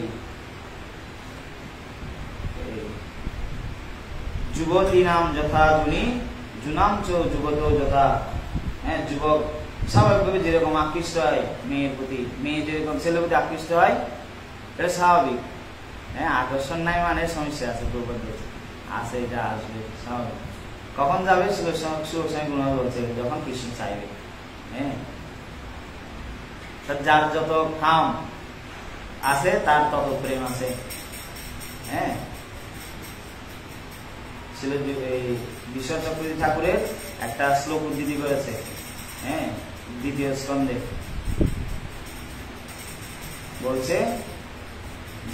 Speaker 1: যুবতী নাম যথা জুনি জুনাম চ যুবত যথা। হ্যাঁ, যুবক স্বাভাবিকভাবে যেরকম আকৃষ্ট হয় মেয়ের প্রতি, মেয়ে যেরকম ছেলের প্রতি আকৃষ্ট হয়, এটা স্বাভাবিক। হ্যাঁ, আকর্ষণ নাই মানে সমস্যা আছে, আছে, এটা আসবে স্বাভাবিক। কখন যাবে? শিবস্বামী গুণ বলছে, যখন কৃষ্ণ চাইবে। হ্যাঁ, যার যত কাম আছে তার তত প্রেম আছে। হ্যাঁ, বিশ্বচক্রবর্তী ঠাকুরের একটা শ্লোক উদ্ধৃতি করেছে। হ্যাঁ, দ্বিতীয় স্কন্ধে বলছে,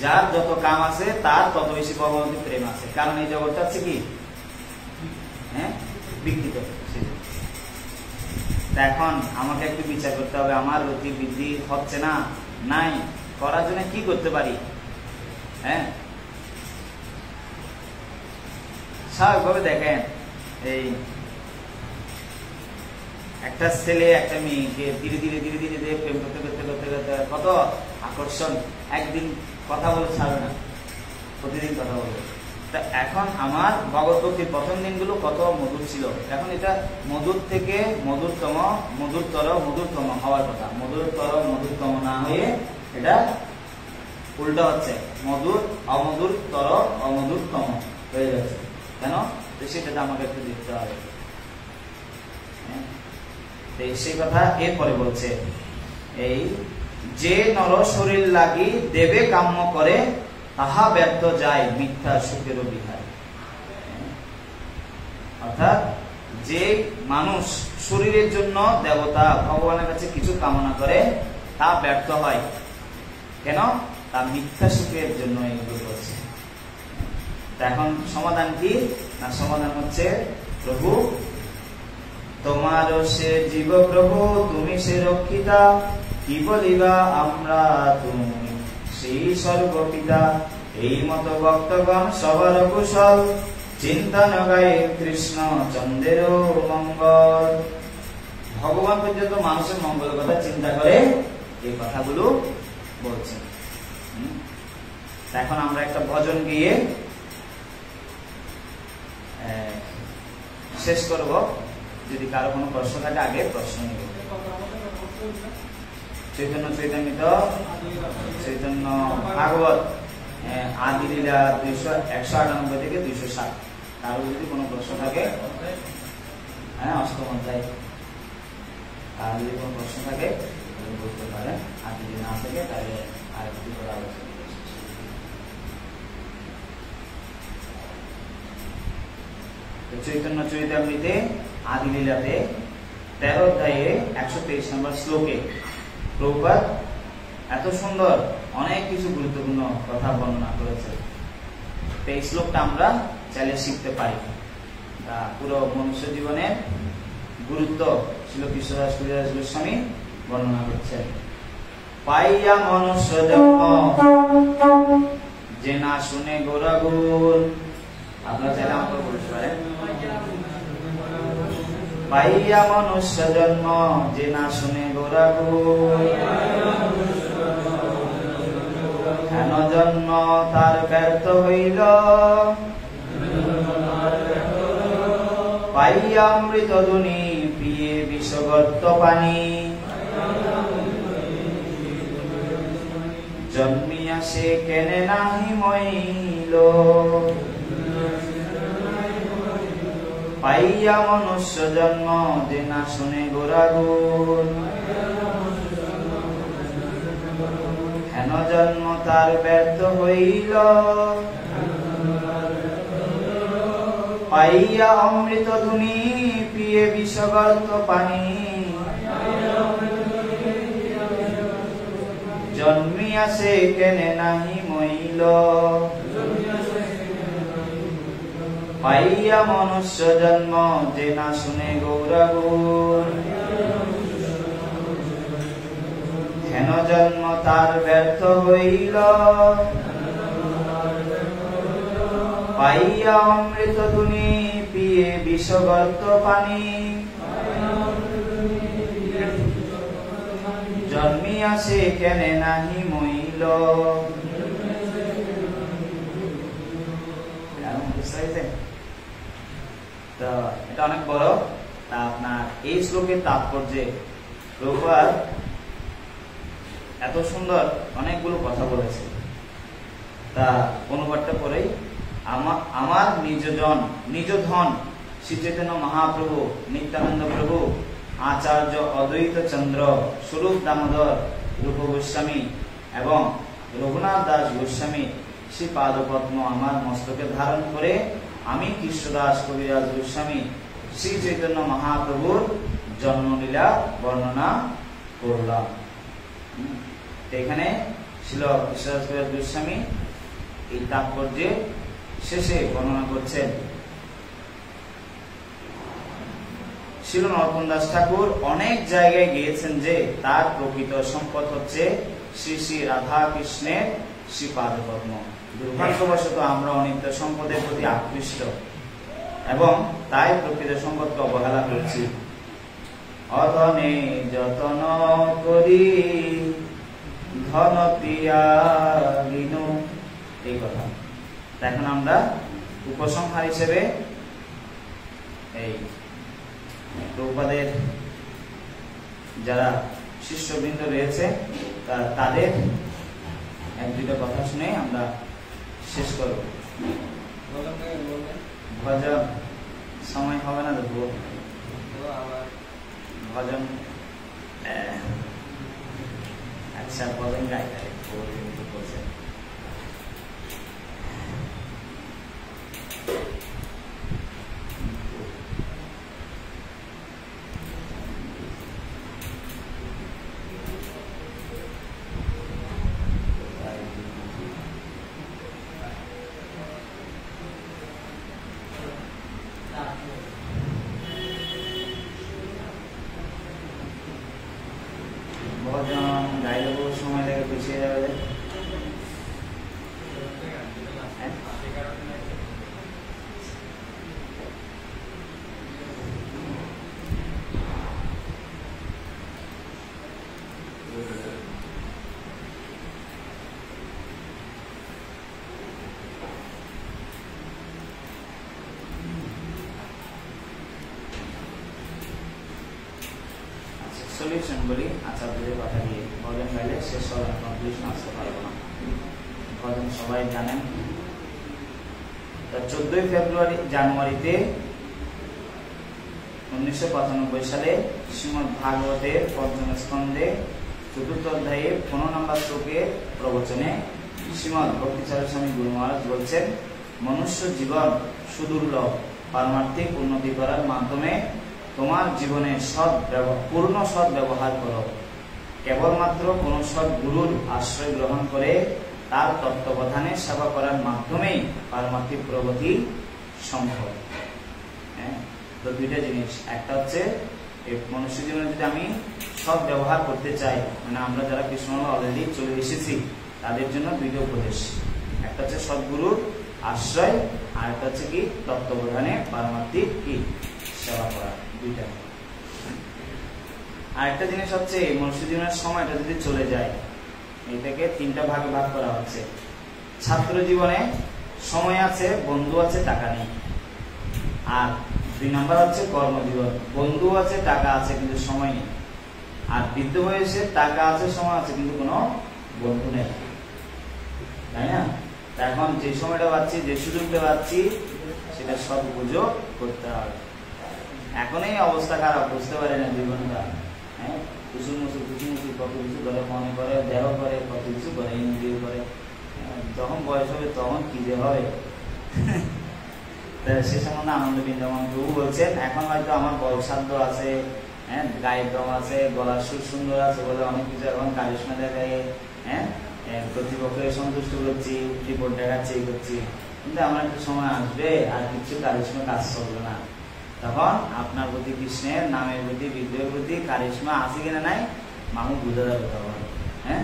Speaker 1: যার যত কাম আছে তার তত বেশি ভগবতী প্রেম আছে। কারণ এই জগৎটা আছে কি, হ্যাঁ, বিকৃত। এখন আমাকে একটু বিচার করতে হবে, আমার রতি বৃদ্ধি হচ্ছে না, নাই, করার জন্য কি করতে পারি? হ্যাঁ, স্বাভাবিকভাবে দেখেন, এই একটা ছেলে একটা মেয়েকে ধীরে ধীরে ধীরে ধীরে ধীরে প্রেম করতে করতে করতে করতে কত আকর্ষণ, একদিন কথা বলে ছাড়বে না, প্রতিদিন কথা বলবে। তা এখন আমার ভগবত ভক্তির প্রথম দিনগুলো কত মধুর ছিল, এখন এটা মধুর থেকে মধুরতম, মধুরতম হওয়ার কথা, মধুরতম না হয়ে এটা উল্টা হচ্ছে, অমধুরতম হয়ে যাচ্ছে। কেন? সেটা আমাকে একটু দেখতে হবে। সেই কথা এরপরে বলছে, এই যে নর শরীর লাগি দেবে কাম্য করে, তাহা ব্যর্থ যায় মিথ্যা সুখের বিহার। অর্থাৎ যে মানুষ শরীরের জন্য দেবতা ভগবানের কাছে কিছু কামনা করে, তা ব্যর্থ হয়। কেন? তা মিথ্যা সুখের জন্য এগুলো করছে। এখন সমাধান কি না? সমাধান হচ্ছে, প্রভু তোমার সে জীব, প্রভু তুমি সে রক্ষিতা, কি বলিবা আমরা তুমি সেই সর্বপিতা। এই মতো ভক্তগণ সবার কুশল, চিন্তন গায়ে কৃষ্ণ চন্দ্রের মঙ্গল। ভগবান পর্যন্ত মানুষের মঙ্গল কথা চিন্তা করে এই কথাগুলো বলছেন। এখন আমরা একটা ভজন গিয়ে শেষ করব। যদি কারো কোনো প্রশ্ন থাকে আগে প্রশ্ন নিব। চৈতন্য চৈতন্যিত চৈতন্য ভাগবত আদি লীলা 198 থেকে 207। কারো যদি কোনো প্রশ্ন থাকে, হ্যাঁ অষ্টম অধ্যায়, আর যদি কোনো প্রশ্ন থাকে বলতে পারেন। আর যদি না থাকে তাহলে আরেকটু করে আলোচনা। চৈতন্য চরিতামৃতে আদি লীলাতে 13 অধ্যায়ে 123 নম্বর শ্লোকে প্রভুপাদ এত সুন্দর অনেক কিছু গুরুত্বপূর্ণ কথা বর্ণনা করেছে। এই শ্লোকটা আমরা চাইলে শিখতে পারি। পুরো মনুষ্য জীবনের গুরুত্ব ছিল কৃষ্ণদাস কবিরাজ গোস্বামী বর্ণনা করছেন। পাইয়া মনুষ্য জন্ম যে না শুনে গৌরগুণ। আপনারা চাইলে আমাকে বলতে পারেন, পাইয়া মনুষ্য জন্ম যে না শুনে গৌরগুণ। হেন জন্ম তার ব্যর্থ হইল, পাইয়া অমৃত ধুনি পিয়ে বিষগর্ত পানি। জন্মিয়া সে কেনে নাহি মইল, পাইয়া মনুষ্য জন্ম যে না শুনে গৌরগুণ। হেন জন্ম তার ব্যর্থ হইল, পাইয়া অমৃত ধুনি পিয়ে বিষগর্ত পানি। জন্মিয়া সে কেনে নাহি মইল, পাইয়া মনুষ্য জন্ম যে না শুনে গৌরগুণ। হেন জন্ম তার ব্যর্থ হইল, পাইয়া অমৃত ধুনি পিয়ে বিষগর্ত পানি। জন্মিয়া সে কেনে নাহি মইল। তো এটা অনেক বড়। তা আপনার এই শ্লোকের তাৎপর্যে প্রভুপাদ এত সুন্দর অনেকগুলো কথা বলেছে। তা অনুবাদটা পরেই, আমার নিজ ধন শ্রী চৈতন্য মহাপ্রভু, নিত্যানন্দ প্রভু, আচার্য অদ্বৈত চন্দ্র, স্বরূপ দামোদর রূপ গোস্বামী এবং রঘুনাথ দাস গোস্বামী শ্রী পাদপদ্ম আমার মস্তকে ধারণ করে আমি কৃষ্ণদাস কবিরাজ গোস্বামী শ্রী চৈতন্য মহাপ্রভুর জন্মলীলা বর্ণনা করলাম। এখানে ছিল কৃষ্ণদাস কবিরাজ গোস্বামী এই তাৎপর্যে শেষে বর্ণনা করছেন। শিল নরোত্তম দাস ঠাকুর অনেক জায়গায় গিয়েছেন যে তার প্রকৃত সম্পদ হচ্ছে শ্রী শ্রী রাধা কৃষ্ণের শ্রীপাদপদ্ম। দুর্ভাগ্যবশত আমরা অনিত্য সম্পদের প্রতি আকৃষ্ট এবং তাই প্রকৃত সম্পদকে অবহেলা করছি। অধনে যতন করি ধন তিয়াগিনু, এই কথা। এখন আমরা উপসংহার হিসেবে এই প্রভুপাদের যারা শিষ্যবৃন্দ রয়েছে তাদের এক দুটো কথা শুনে আমরা শেষ করব। ভজন সময় হবে না দেখবো ভজন। আচ্ছা ভজন গাইতে বলছে। ভজন গাইলে বহু সময় লেগে পিছিয়ে যাবে। সলিউশন বলি আচার্যদের কথা দিয়ে, ভজন গাইলে শেষ হবে না, কনক্লুশন আসতে পারবো না। ভজন সবাই জানেন। 14 ফেব্রুয়ারি জানুয়ারিতে 1995 সালে শ্রীমদ্ ভাগবতের পঞ্চম স্কন্ধে 4th অধ্যায়ে 15 নম্বর শ্লোকের প্রবচনে শ্রীমদ্ ভক্তিচারক স্বামী গুরু মহারাজ বলছেন, মনুষ্য জীবন সুদুর্লভ, পারমার্থিক উন্নতি করার মাধ্যমে তোমার জীবনে পূর্ণ সৎ ব্যবহার করো। কেবলমাত্র কোন সৎ গুরুর আশ্রয় গ্রহণ করে তার তত্ত্বাবধানে সেবা করার মাধ্যমেই পারমার্থিক প্রগতি সম্ভব। তো দুইটা জিনিস, একটা হচ্ছে মনুষ্য জীবনে যদি আমি সৎ ব্যবহার করতে চাই, মানে আমরা যারা কৃষ্ণ অলরেডি চলে এসেছি তাদের জন্য দুইটা উপদেশ, একটা হচ্ছে সদ্গুরুর আশ্রয়, আর একটা হচ্ছে কি তত্ত্বাবধানে পারমার্থিক কি সেবা করা, দুইটা। আরেকটা জিনিস হচ্ছে মনুষ্য জীবনের সময়টা যদি চলে যায়, এটাকে 3টা ভাগে ভাগ করা হচ্ছে। ছাত্র জীবনে সময় আছে, বন্ধু আছে, টাকা নেই। আর 2 নম্বর হচ্ছে কর্মজীবন, বন্ধু আছে, টাকা আছে, কিন্তু সময় নেই। আর বৃদ্ধ বয়সে টাকা আছে, সময় আছে, কিন্তু কোনো বন্ধু নেই, তাই না? এখন যে সময়টা পাচ্ছি, যে সুযোগটা পাচ্ছি, সেটা সব উপযোগ করতে হবে। এখন এই অবস্থা খারাপ, বুঝতে পারে না জীবনটা, হ্যাঁ, কুসুম মুসুর কত কিছু করে, মনে করে, দেহ করে, কত কিছু করে, ইন্দ্রিয় করে। যখন বয়স হবে তখন কি যে হবে, সে সম্বন্ধে আনন্দ বৃন্দাবন প্রভু বলছেন, এখন হয়তো আমার বয়সাধ্য আছে, হ্যাঁ, গায়ের দম আছে, গলার সুর সুন্দর আছে বলে অনেক কিছু এখন কারিশমা দেখায়, হ্যাঁ, কর্তৃপক্ষকে সন্তুষ্ট করছি, রিপোর্ট দেখাচ্ছি, এই করছি, কিন্তু আমার একটা সময় আসবে আর কিছু কারিশমা কাজ চলবে না। তখন আপনার প্রতি কৃষ্ণের নামের প্রতি, বিদ্রোহের প্রতি কারিশমা আছে কিনা নাই মানুষ বুঝে যাবে তখন, হ্যাঁ।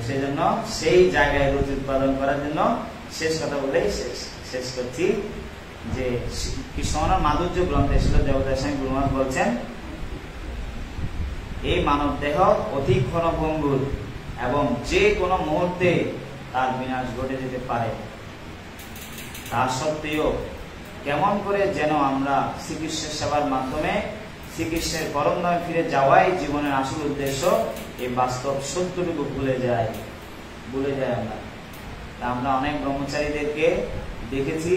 Speaker 1: সেই জন্য সেই জায়গায় রুচি উৎপাদন করার জন্য শেষ কথা বলেই শেষ করছি যে কৃষ্ণ মাধুর্য গ্রন্থে ছিল দেবদাস স্বামী গুরু মহারাজ বলছেন, এই মানব দেহ অতি ক্ষণভঙ্গুর এবং যে কোনো মুহূর্তে তার বিনাশ ঘটে যেতে পারে। তা সত্ত্বেও কেমন করে যেন আমরা শ্রীকৃষ্ণের সেবার মাধ্যমে শ্রীকৃষ্ণের পরম ধামে ফিরে যাওয়াই জীবনের আসল উদ্দেশ্য, এই বাস্তব সত্যটুকু ভুলে যায় আমরা অনেক ব্রহ্মচারীদেরকে দেখেছি,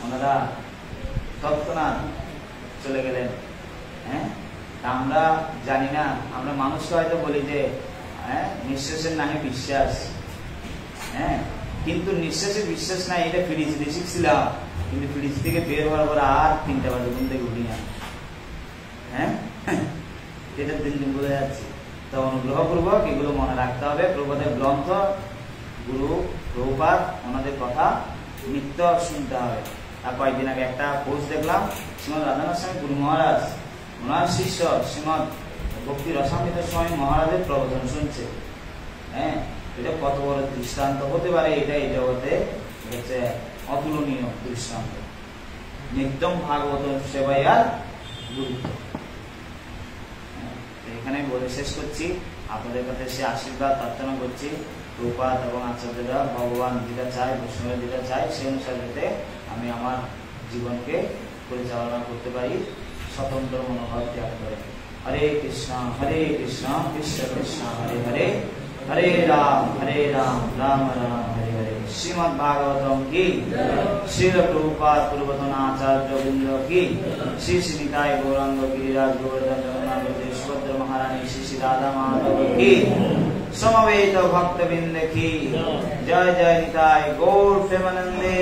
Speaker 1: ওনারা তৎক্ষণাৎ চলে গেলেন, হ্যাঁ। আমরা জানি না, আমরা মানুষকে হয়তো বলি যে নিঃশ্বাসের নামে বিশ্বাস, হ্যাঁ, কিন্তু নিঃশ্বাসে বিশ্বাস নাই, এটা ফিরিয়ে শিখছিলাম, কিন্তু ফ্রিজ থেকে বের হওয়ার পর আর 3টা বাজে ঘুম থেকে উঠি না, হ্যাঁ, এটা দিন বলে যাচ্ছি। তো অনুগ্রহপূর্বক এগুলো মনে রাখতে হবে। প্রভুপাদের গ্রন্থ, গুরু প্রভুপাদ, ওনাদের কথা নিত্য শুনতে হবে। আর কয়েকদিন আগে একটা পোস্ট দেখলাম, শ্রীমৎ রাধানাথ স্বামী গুরু মহারাজ ওনার শিষ্য শ্রীমৎ ভক্তি রসামৃত স্বামী মহারাজের প্রবচন শুনছে, হ্যাঁ, এটা কত বড় দৃষ্টান্ত হতে পারে, এটা এই জগতে হচ্ছে অতুলনীয় দৃষ্টান্ত। নিত্যম ভাগবত সেবায় আর গুরুত্ব। এখানে বলে শেষ করছি, আপনাদের কাছে সে আশীর্বাদ প্রার্থনা করছি, প্রভুপাদ এবং আচার্যরা ভগবান যেটা চায়, বৈষ্ণব যেটা চায়, সেই অনুসারে আমি আমার জীবনকে পরিচালনা করতে পারি স্বতন্ত্র মনোভাব ত্যাগ করে। হরে কৃষ্ণ কৃষ্ণ কৃষ্ণ হরে হরে, হরে রাম রাম রাম হরে হরে। শ্রীমদ্ ভাগবতম কি, শ্রীল প্রভুপাদ পূর্বতন আচার্য বৃন্দ কি, শ্রী শ্রী নিতাই গৌরাঙ্গ গিরিরাজ গোবর্ধন জগন্নাথ সুভদ্র মহারানী শ্রী শ্রী রাধা মাধব কি, সমবেত ভক্তবৃন্দ কি, জয় জয় নিতাই গৌর প্রেমানন্দে।